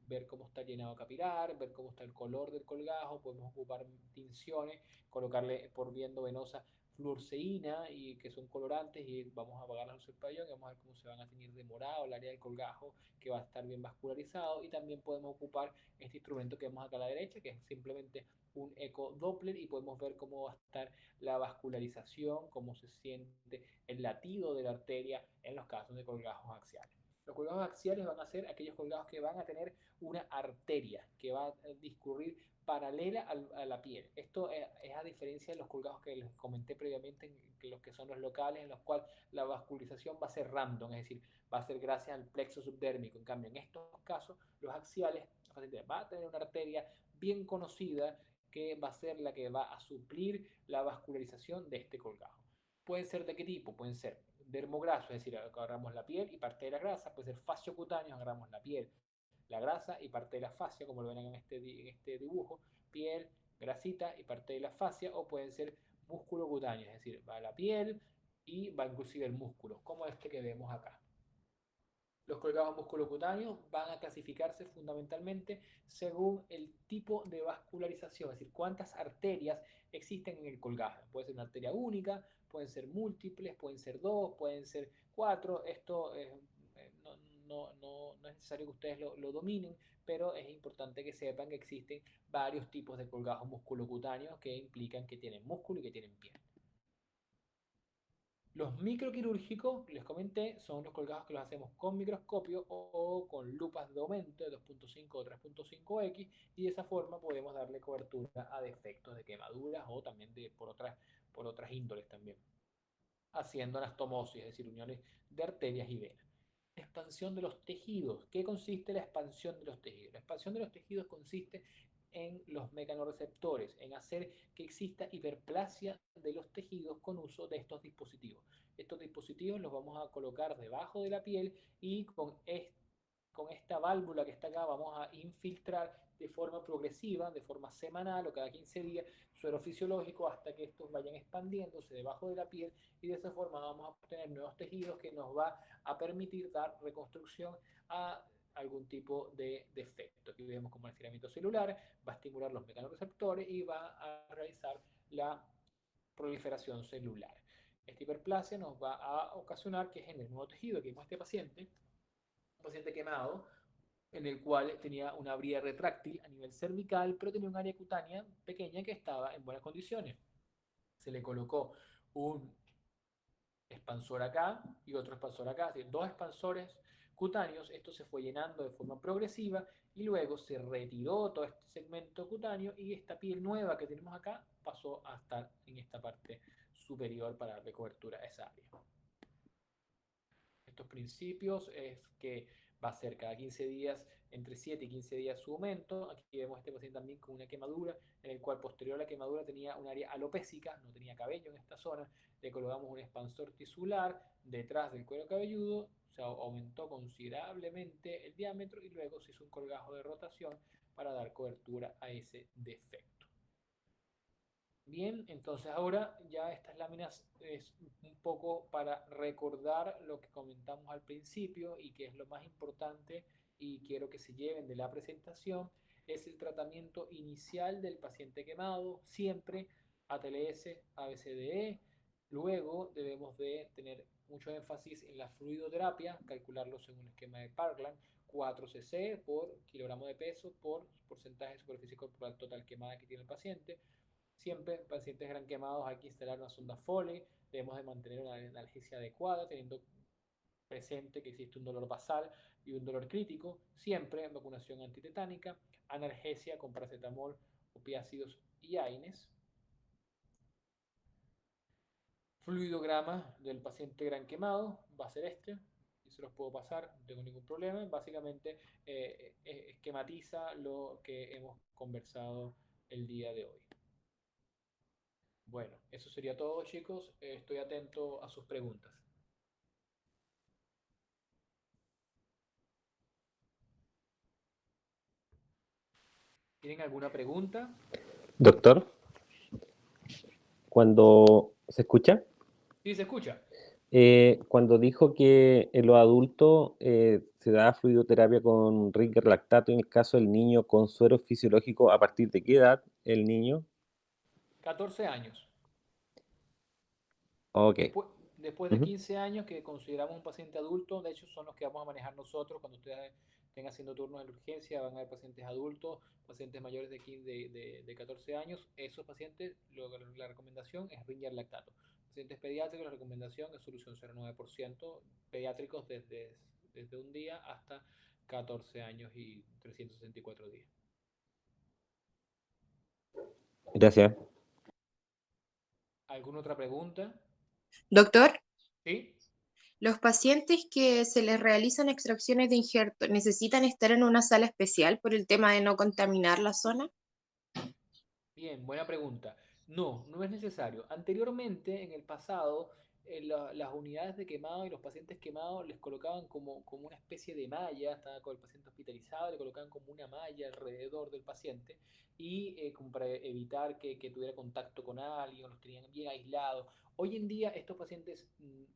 ver cómo está llenado capilar, ver cómo está el color del colgajo, podemos ocupar tinciones, colocarle por viendo venosa fluorceína y que son colorantes y vamos a apagar la luz del pabellón y vamos a ver cómo se van a teñir de morado el área del colgajo que va a estar bien vascularizado. Y también podemos ocupar este instrumento que vemos acá a la derecha, que es simplemente un eco Doppler, y podemos ver cómo va a estar la vascularización, cómo se siente el latido de la arteria en los casos de colgajos axiales. Los colgajos axiales van a ser aquellos colgajos que van a tener una arteria que va a discurrir paralela a la piel. Esto es a diferencia de los colgajos que les comenté previamente, los que son los locales, en los cuales la vascularización va a ser random, es decir, va a ser gracias al plexo subdérmico. En cambio, en estos casos, los axiales, va a tener una arteria bien conocida que va a ser la que va a suplir la vascularización de este colgajo. Pueden ser de qué tipo, pueden ser dermograso, es decir, agarramos la piel y parte de la grasa, puede ser fasciocutáneo, agarramos la piel, la grasa y parte de la fascia, como lo ven en este dibujo, piel, grasita y parte de la fascia, o pueden ser músculo cutáneo, es decir, va la piel y va inclusive el músculo, como este que vemos acá. Los colgados musculocutáneos van a clasificarse fundamentalmente según el tipo de vascularización, es decir, cuántas arterias existen en el colgajo. Puede ser una arteria única, pueden ser múltiples, pueden ser dos, pueden ser cuatro. Esto no es necesario que ustedes lo dominen, pero es importante que sepan que existen varios tipos de colgajos musculocutáneos que implican que tienen músculo y que tienen piel. Los microquirúrgicos, les comenté, son los colgados que los hacemos con microscopio o con lupas de aumento de 2.5 o 3.5x, y de esa forma podemos darle cobertura a defectos de quemaduras o también por otras índoles también, haciendo anastomosis, es decir, uniones de arterias y venas. Expansión de los tejidos. ¿Qué consiste la expansión de los tejidos? La expansión de los tejidos consiste en los mecanorreceptores, en hacer que exista hiperplasia de los tejidos con uso de estos dispositivos. Estos dispositivos los vamos a colocar debajo de la piel y con esta válvula que está acá vamos a infiltrar de forma progresiva, de forma semanal o cada 15 días, suero fisiológico hasta que estos vayan expandiéndose debajo de la piel, y de esa forma vamos a obtener nuevos tejidos que nos va a permitir dar reconstrucción a algún tipo de defecto. Aquí vemos como el estiramiento celular va a estimular los mecanorreceptores y va a realizar la proliferación celular. Esta hiperplasia nos va a ocasionar que genere nuevo tejido. Aquí vemos a este paciente, un paciente quemado, en el cual tenía una vía retráctil a nivel cervical, pero tenía un área cutánea pequeña que estaba en buenas condiciones. Se le colocó un expansor acá y otro expansor acá, es decir, dos expansores cutáneos. Esto se fue llenando de forma progresiva y luego se retiró todo este segmento cutáneo y esta piel nueva que tenemos acá pasó a estar en esta parte superior para darle cobertura a esa área. Estos principios es que va a ser cada 15 días, entre 7 y 15 días su aumento. Aquí vemos a este paciente también con una quemadura, en el cual posterior a la quemadura tenía un área alopésica, no tenía cabello en esta zona. Le colocamos un expansor tisular detrás del cuero cabelludo, se aumentó considerablemente el diámetro y luego se hizo un colgajo de rotación para dar cobertura a ese defecto. Bien, entonces ahora ya estas láminas es un poco para recordar lo que comentamos al principio y que es lo más importante y quiero que se lleven de la presentación, es el tratamiento inicial del paciente quemado, siempre ATLS, ABCDE. Luego debemos de tener mucho énfasis en la fluidoterapia, calcularlo según el esquema de Parkland, 4 cc por kilogramo de peso por porcentaje de superficie corporal total quemada que tiene el paciente. Siempre en pacientes gran quemados hay que instalar una sonda Foley, debemos de mantener una analgesia adecuada, teniendo presente que existe un dolor basal y un dolor crítico, siempre vacunación antitetánica, analgesia con paracetamol, opiácidos y AINES, fluidograma del paciente gran quemado, va a ser este, y se los puedo pasar, no tengo ningún problema, básicamente esquematiza lo que hemos conversado el día de hoy. Bueno, eso sería todo, chicos. Estoy atento a sus preguntas. ¿Tienen alguna pregunta? Doctor, cuando se escucha, Sí, se escucha. cuando dijo que en los adultos se da fluidoterapia con Ringer lactato, en el caso del niño con suero fisiológico, ¿a partir de qué edad el niño? 14 años. Ok. Después, después de Ujú. 15 años que consideramos un paciente adulto, de hecho son los que vamos a manejar nosotros cuando ustedes estén haciendo turnos en urgencia, van a haber pacientes adultos, pacientes mayores de, 15, de 14 años, esos pacientes, la recomendación es Ringer lactato. Pacientes pediátricos, la recomendación es solución 0,9%, pediátricos desde un día hasta 14 años y 364 días. Gracias. ¿Alguna otra pregunta? Doctor, ¿Sí? ¿los pacientes que se les realizan extracciones de injerto necesitan estar en una sala especial por el tema de no contaminar la zona? Bien, buena pregunta. No, no es necesario. Anteriormente, en el pasado, las unidades de quemado y los pacientes quemados les colocaban como una especie de malla, estaba con el paciente hospitalizado, le colocaban como una malla alrededor del paciente y como para evitar que tuviera contacto con alguien, o los tenían bien aislados. Hoy en día estos pacientes,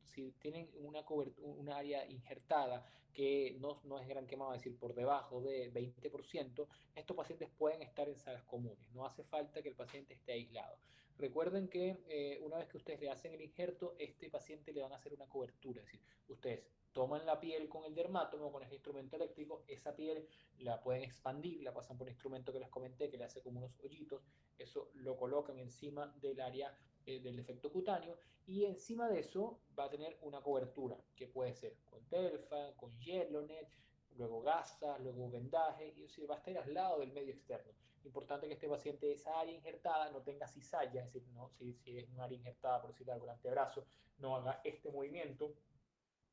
si tienen una área injertada que no es gran quemado, es decir, por debajo de 20%, estos pacientes pueden estar en salas comunes, no hace falta que el paciente esté aislado. Recuerden que una vez que ustedes le hacen el injerto, este paciente le van a hacer una cobertura, es decir, ustedes toman la piel con el dermátomo, con el instrumento eléctrico, esa piel la pueden expandir, la pasan por un instrumento que les comenté, que le hace como unos hoyitos, eso lo colocan encima del área del defecto cutáneo y encima de eso va a tener una cobertura que puede ser con telfa, con Yellownet, luego gasas, luego vendaje, y decir, va a estar aislado del medio externo. Importante que este paciente, esa área injertada, no tenga cizalla, es decir, no, si es un área injertada, por decirlo algo, el antebrazo, no haga este movimiento,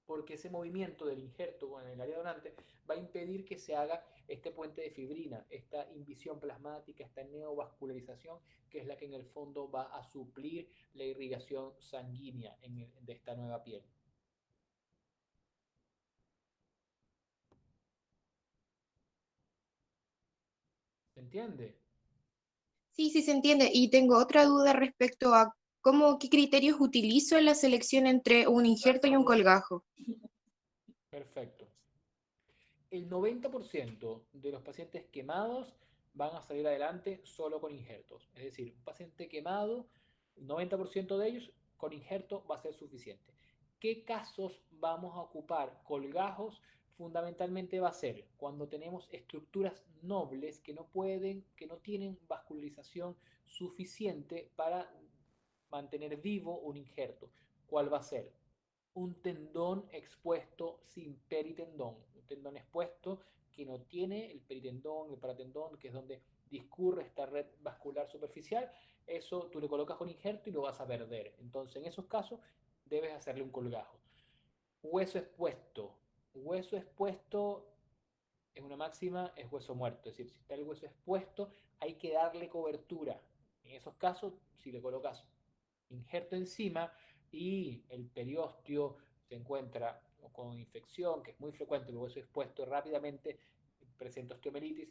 porque ese movimiento del injerto en el área donante va a impedir que se haga este puente de fibrina, esta invisión plasmática, esta neovascularización, que es la que en el fondo va a suplir la irrigación sanguínea de esta nueva piel. ¿Se entiende? Sí, sí se entiende. Y tengo otra duda respecto a qué criterios utilizo en la selección entre un injerto y un colgajo. Perfecto. El 90% de los pacientes quemados van a salir adelante solo con injertos. Es decir, un paciente quemado, el 90% de ellos con injerto va a ser suficiente. ¿Qué casos vamos a ocupar colgajos fundamentalmente va a ser cuando tenemos estructuras nobles que no tienen vascularización suficiente para mantener vivo un injerto. ¿Cuál va a ser? Un tendón expuesto sin peritendón, un tendón expuesto que no tiene el peritendón, el paratendón, que es donde discurre esta red vascular superficial. Eso tú le colocas un injerto y lo vas a perder. Entonces, en esos casos, debes hacerle un colgajo. Hueso expuesto. Hueso expuesto es una máxima, es hueso muerto. Es decir, si está el hueso expuesto, hay que darle cobertura. En esos casos, si le colocas injerto encima y el periósteo se encuentra con infección, que es muy frecuente, el hueso expuesto rápidamente presenta osteomelitis,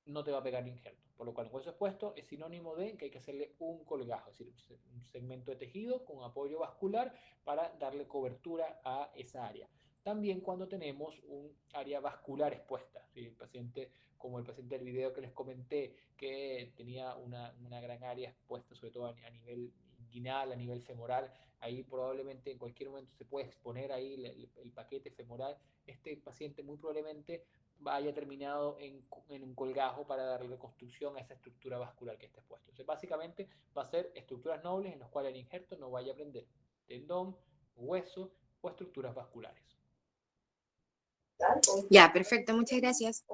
no te va a pegar el injerto. Por lo cual, el hueso expuesto es sinónimo de que hay que hacerle un colgajo, es decir, un segmento de tejido con apoyo vascular para darle cobertura a esa área. También cuando tenemos un área vascular expuesta, ¿sí? El paciente, como el paciente del video que les comenté, que tenía una gran área expuesta, sobre todo a nivel inguinal, a nivel femoral, ahí probablemente en cualquier momento se puede exponer ahí el paquete femoral. Este paciente muy probablemente haya terminado en un colgajo para darle reconstrucción a esa estructura vascular que está expuesta. Entonces, básicamente va a ser estructuras nobles en las cuales el injerto no vaya a prender tendón, hueso o estructuras vasculares. Ya, perfecto, muchas gracias.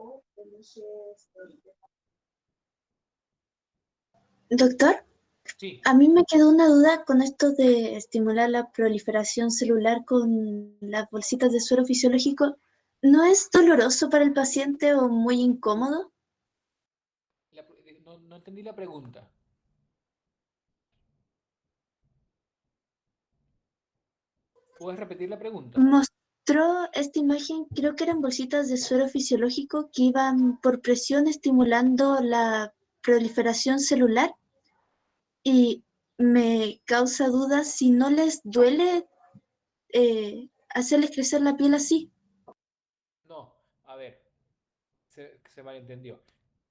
Doctor, Sí, a mí me quedó una duda con esto de estimular la proliferación celular con las bolsitas de suero fisiológico. ¿No es doloroso para el paciente o muy incómodo? no entendí la pregunta. ¿Puedes repetir la pregunta? Mostró esta imagen, creo que eran bolsitas de suero fisiológico que iban por presión estimulando la proliferación celular y me causa dudas si no les duele hacerles crecer la piel así. No, a ver, se malentendió.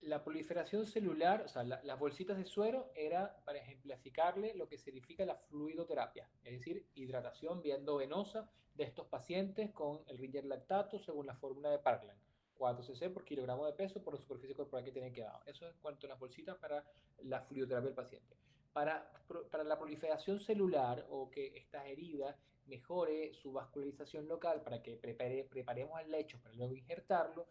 La proliferación celular, o sea, las bolsitas de suero era para ejemplificarle lo que significa la fluidoterapia, es decir, hidratación vía endovenosa de estos pacientes con el Ringer lactato según la fórmula de Parkland. 4 cc por kilogramo de peso por la superficie corporal que tienen quedado. Eso es cuanto a las bolsitas para la fluidoterapia del paciente. Para la proliferación celular o que estas heridas mejore su vascularización local para que preparemos el lecho para luego injertarlo,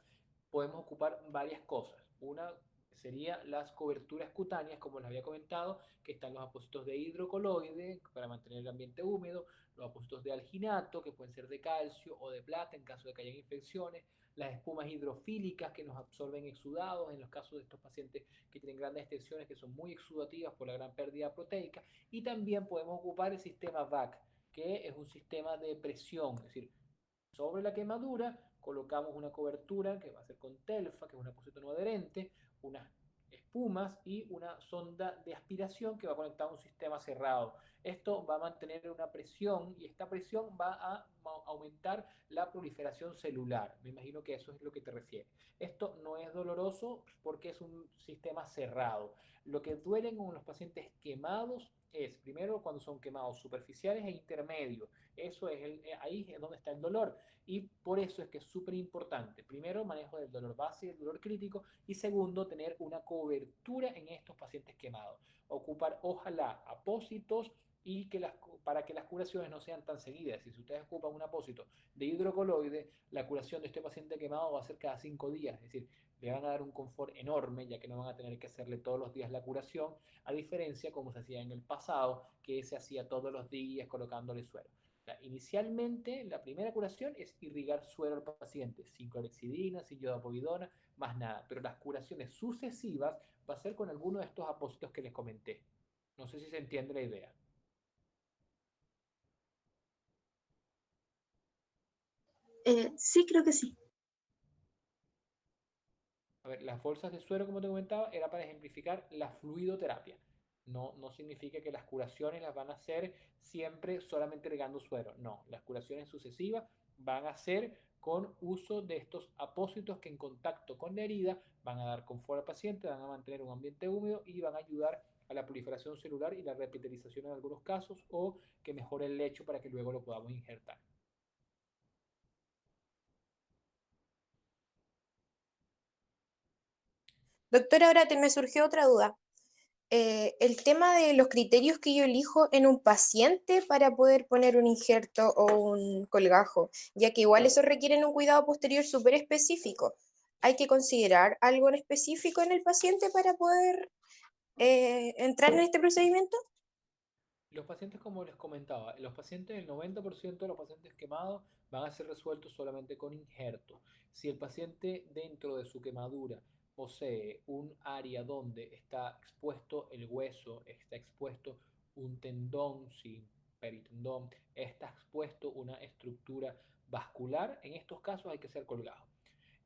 podemos ocupar varias cosas. Una sería las coberturas cutáneas, como les había comentado, que están los apósitos de hidrocoloide para mantener el ambiente húmedo, los apósitos de alginato, que pueden ser de calcio o de plata en caso de que haya infecciones, las espumas hidrofílicas que nos absorben exudados en los casos de estos pacientes que tienen grandes extensiones que son muy exudativas por la gran pérdida proteica, y también podemos ocupar el sistema VAC, que es un sistema de presión, es decir, sobre la quemadura colocamos una cobertura que va a ser con telfa, que es un apósito no adherente, unas espumas y una sonda de aspiración que va conectada a un sistema cerrado. Esto va a mantener una presión y esta presión va a aumentar la proliferación celular. Me imagino que eso es lo que te refiere. Esto no es doloroso porque es un sistema cerrado. Lo que duele con los pacientes quemados es, primero, cuando son quemados superficiales e intermedios. Eso es ahí es donde está el dolor. Y por eso es que es súper importante, primero, manejo del dolor base y el dolor crítico, y segundo, tener una cobertura en estos pacientes quemados. Ocupar, ojalá, apósitos y para que las curaciones no sean tan seguidas. Si ustedes ocupan un apósito de hidrocoloide, la curación de este paciente quemado va a ser cada 5 días, es decir, le van a dar un confort enorme, ya que no van a tener que hacerle todos los días la curación, a diferencia como se hacía en el pasado, que se hacía todos los días colocándole suero. Inicialmente, la primera curación es irrigar suero al paciente, sin clorexidina, sin iodapovidona, más nada. Pero las curaciones sucesivas va a ser con alguno de estos apósitos que les comenté. No sé si se entiende la idea. Sí, creo que sí. A ver, las bolsas de suero, como te comentaba, era para ejemplificar la fluidoterapia. No significa que las curaciones las van a hacer siempre solamente regando suero. No, las curaciones sucesivas van a ser con uso de estos apósitos que en contacto con la herida van a dar confort al paciente, van a mantener un ambiente húmedo y van a ayudar a la proliferación celular y la repitalización en algunos casos, o que mejore el lecho para que luego lo podamos injertar. Doctor, ahora me surgió otra duda. El tema de los criterios que yo elijo en un paciente para poder poner un injerto o un colgajo, ya que igual eso requiere un cuidado posterior súper específico. ¿Hay que considerar algo en específico en el paciente para poder entrar en este procedimiento? Los pacientes, como les comentaba, los pacientes, el 90% de los pacientes quemados van a ser resueltos solamente con injerto. Si el paciente dentro de su quemadura posee un área donde está expuesto el hueso, está expuesto un tendón, sí, peritendón, está expuesto una estructura vascular, en estos casos hay que ser colgado.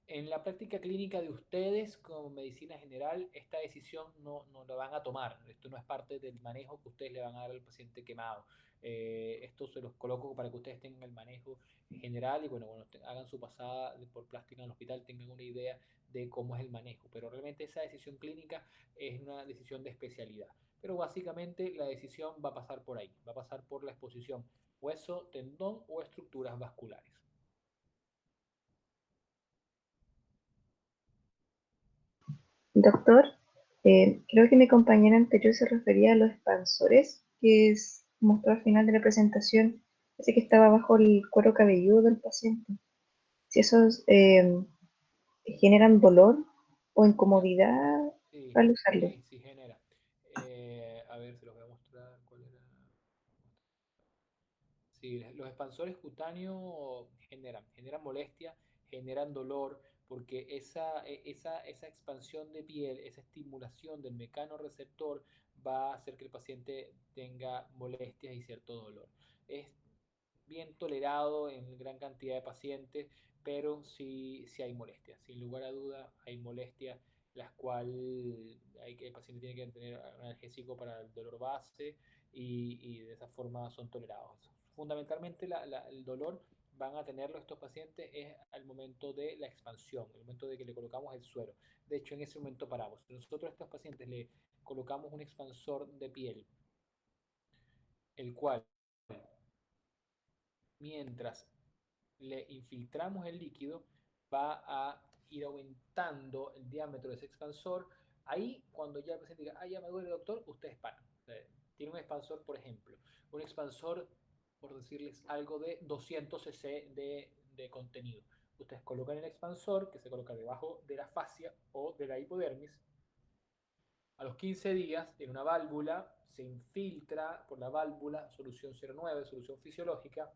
En la práctica clínica de ustedes, como medicina general, esta decisión no la van a tomar. Esto no es parte del manejo que ustedes le van a dar al paciente quemado. Esto se los coloco para que ustedes tengan el manejo general y bueno, hagan su pasada por plástica en el hospital, tengan una idea de cómo es el manejo. Pero realmente esa decisión clínica es una decisión de especialidad. Pero básicamente la decisión va a pasar por ahí, va a pasar por la exposición hueso, tendón o estructuras vasculares. Doctor, creo que mi compañera anterior se refería a los expansores mostró al final de la presentación, ese que estaba bajo el cuero cabelludo del paciente. Si esos generan dolor o incomodidad Sí, al usarlos. sí, sí genera. A ver, se los voy a mostrar cuál era. Sí, los expansores cutáneos generan molestia, generan dolor, porque esa expansión de piel, esa estimulación del mecanorreceptor va a hacer que el paciente tenga molestias y cierto dolor. Es bien tolerado en gran cantidad de pacientes, pero sí hay molestias. Sin lugar a duda, hay molestias las cuales el paciente tiene que tener un analgésico para el dolor base y de esa forma son tolerados. Fundamentalmente el dolor van a tenerlo estos pacientes es al momento de la expansión, el momento de que le colocamos el suero. De hecho, en ese momento paramos. Si nosotros a estos pacientes le colocamos un expansor de piel, el cual, mientras le infiltramos el líquido, va a ir aumentando el diámetro de ese expansor. Ahí, cuando ya el paciente diga, ah, ya me duele, doctor, ustedes paran. Tiene un expansor, por ejemplo, un expansor, por decirles algo, de 200 cc de contenido. Ustedes colocan el expansor, que se coloca debajo de la fascia o de la hipodermis. A los 15 días, en una válvula, se infiltra por la válvula solución 09, solución fisiológica.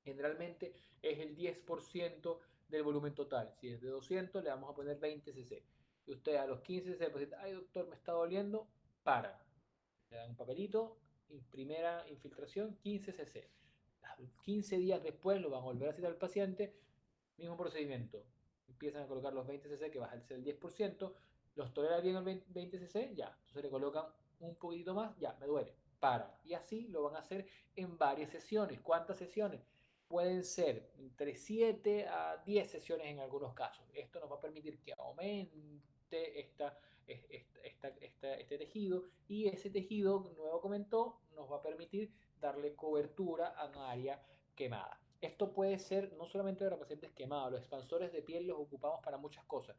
Generalmente es el 10% del volumen total. Si es de 200, le vamos a poner 20 cc. Y usted a los 15 cc, paciente, ay doctor, me está doliendo, para. Le dan un papelito, primera infiltración, 15 cc. 15 días después lo van a volver a citar al paciente, mismo procedimiento. Empiezan a colocar los 20 cc, que va a ser el 10%, los tolera bien el 20 cc, ya. Entonces le colocan un poquitito más, ya, me duele, para. Y así lo van a hacer en varias sesiones. ¿Cuántas sesiones? Pueden ser entre 7 a 10 sesiones en algunos casos. Esto nos va a permitir que aumente este tejido y ese tejido, como nuevo comentó, nos va a permitir darle cobertura a un área quemada. Esto puede ser no solamente para pacientes quemados, los expansores de piel los ocupamos para muchas cosas.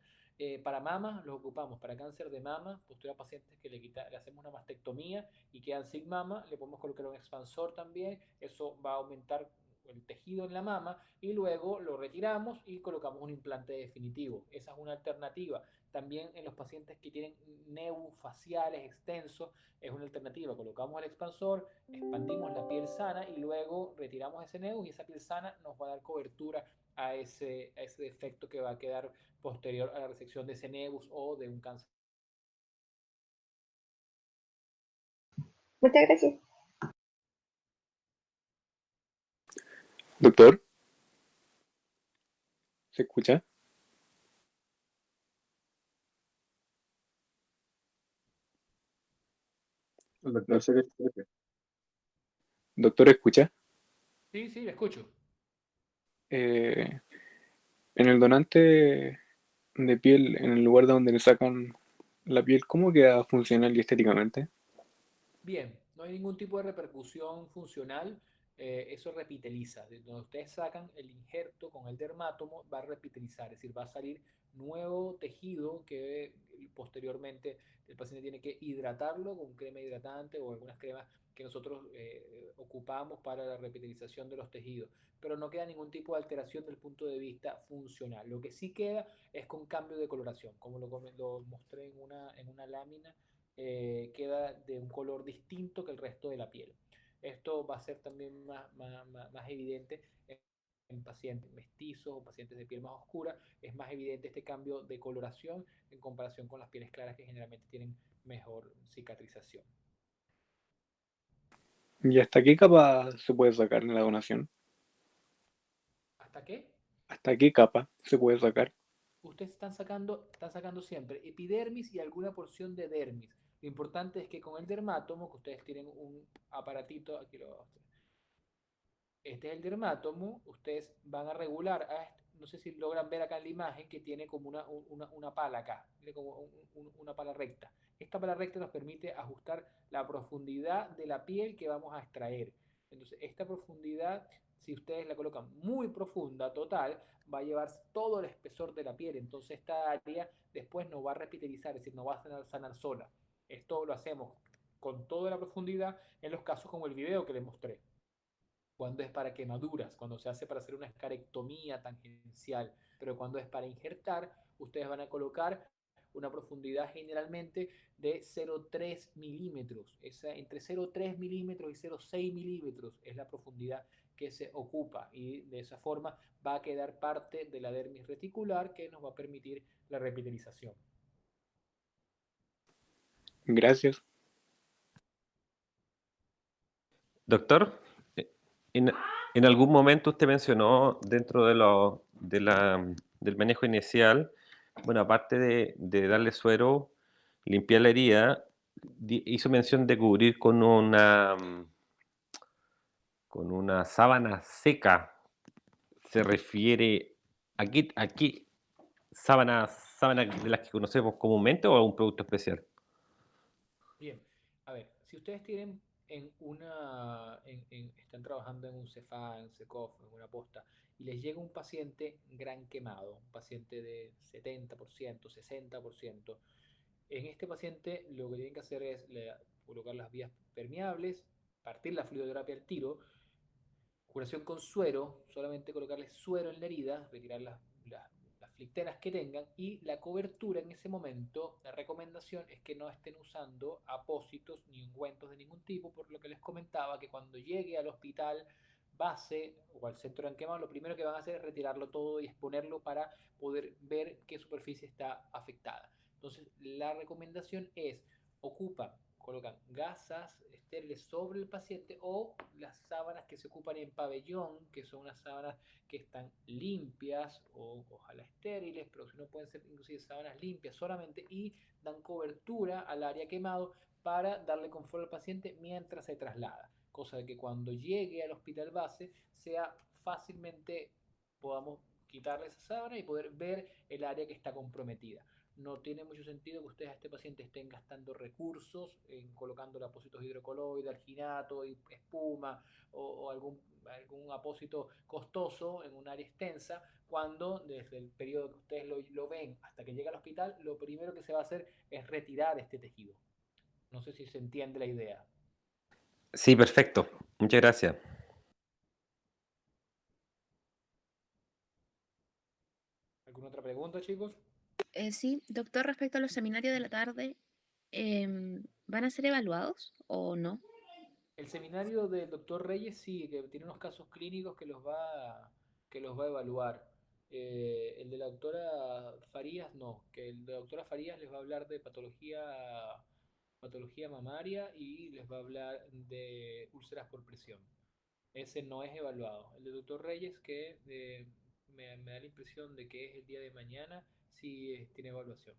Para mama los ocupamos para cáncer de mama, posterior a pacientes que le hacemos una mastectomía y quedan sin mama, le podemos colocar un expansor también, eso va a aumentar el tejido en la mama y luego lo retiramos y colocamos un implante definitivo. Esa es una alternativa. También en los pacientes que tienen neurofaciales extensos es una alternativa. Colocamos el expansor, expandimos la piel sana y luego retiramos ese neus y esa piel sana nos va a dar cobertura a ese defecto que va a quedar posterior a la resección de ese neus o de un cáncer. Muchas gracias. Doctor, ¿se escucha? Doctor, sé que Doctor, ¿escucha? Sí, sí, le escucho. Eh, en el donante de piel, en el lugar de donde le sacan la piel, ¿cómo queda funcional y estéticamente? Bien, no hay ningún tipo de repercusión funcional, eso repiteliza. De donde ustedes sacan el injerto con el dermátomo, va a repitelizar, es decir, va a salir nuevo tejido que posteriormente el paciente tiene que hidratarlo con crema hidratante o algunas cremas que nosotros ocupamos para la repitalización de los tejidos, pero no queda ningún tipo de alteración desde el punto de vista funcional. Lo que sí queda es con cambio de coloración, como lo mostré en una lámina, queda de un color distinto que el resto de la piel. Esto va a ser también más evidente en pacientes mestizos o pacientes de piel más oscura. Es más evidente este cambio de coloración en comparación con las pieles claras que generalmente tienen mejor cicatrización. ¿Y hasta qué capa se puede sacar en la donación? ¿Hasta qué? ¿Hasta qué capa se puede sacar? Ustedes están sacando siempre epidermis y alguna porción de dermis. Lo importante es que con el dermátomo, que ustedes tienen un aparatito, aquí lo vamos a mostrar. Este es el dermátomo, ustedes van a regular, no sé si logran ver acá en la imagen que tiene como una pala acá, tiene como una pala recta. Esta pala recta nos permite ajustar la profundidad de la piel que vamos a extraer. Entonces, esta profundidad, si ustedes la colocan muy profunda, total, va a llevar todo el espesor de la piel. Entonces, esta área después no va a repitelizar, es decir, no va a sanar sola. Esto lo hacemos con toda la profundidad en los casos como el video que les mostré, cuando es para quemaduras, cuando se hace para hacer una escarectomía tangencial, pero cuando es para injertar, ustedes van a colocar una profundidad generalmente de 0,3 milímetros. Entre 0,3 milímetros y 0,6 milímetros es la profundidad que se ocupa, y de esa forma va a quedar parte de la dermis reticular que nos va a permitir la repitalización. Gracias. Doctor, en, en algún momento usted mencionó dentro del manejo inicial, bueno, aparte de darle suero, limpiar la herida, hizo mención de cubrir con una sábana seca. ¿Se refiere aquí sábana de las que conocemos comúnmente o a un producto especial? Bien, a ver, si ustedes tienen están trabajando en un Cefá, en Secof, en una posta, y les llega un paciente gran quemado, un paciente de 70%, 60%, en este paciente lo que tienen que hacer es colocar las vías permeables, partir la fluidoterapia al tiro, curación con suero, solamente colocarle suero en la herida, retirar las flicteras que tengan, y la cobertura en ese momento, la recomendación es que no estén usando apósitos ni ungüentos de ningún tipo, por lo que les comentaba que cuando llegue al hospital base o al centro de anquema, lo primero que van a hacer es retirarlo todo y exponerlo para poder ver qué superficie está afectada. Entonces, la recomendación es: colocan gasas estériles sobre el paciente, o las sábanas que se ocupan en pabellón, que son unas sábanas que están limpias o ojalá estériles, pero si no pueden ser inclusive sábanas limpias solamente, y dan cobertura al área quemado para darle confort al paciente mientras se traslada, cosa de que cuando llegue al hospital base sea fácilmente podamos quitarle esa sábana y poder ver el área que está comprometida. No tiene mucho sentido que ustedes a este paciente estén gastando recursos en colocando apósitos hidrocoloides, alginato, espuma o algún apósito costoso en un área extensa, cuando desde el periodo que ustedes lo ven hasta que llega al hospital, lo primero que se va a hacer es retirar este tejido. No sé si se entiende la idea. Sí, perfecto. Muchas gracias. ¿Alguna otra pregunta, chicos? Sí, doctor, respecto a los seminarios de la tarde, ¿van a ser evaluados o no? El seminario del doctor Reyes sí, que tiene unos casos clínicos que los va a evaluar. El de la doctora Farías no, que el de la doctora Farías les va a hablar de patología mamaria y les va a hablar de úlceras por presión. Ese no es evaluado. El del doctor Reyes, que me da la impresión de que es el día de mañana, sí tiene evaluación.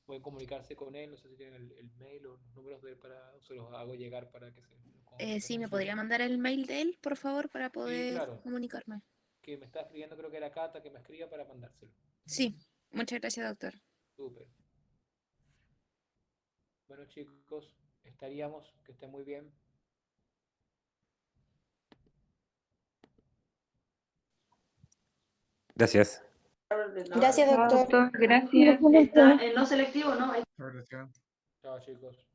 Pueden comunicarse con él, no sé si tienen el mail o los números de él se los hago llegar para que cuando Sí, tengan ¿me podría mandar el mail de él, por favor, para Sí, poder claro, comunicarme? que me está escribiendo, creo que era Cata, que me escriba para mandárselo. Sí, muchas gracias, doctor. Súper. Bueno, chicos, estaríamos, que estén muy bien. Gracias. Gracias, Chao, doctor. doctor. Gracias. Está en no selectivo, ¿no? Chao, chicos.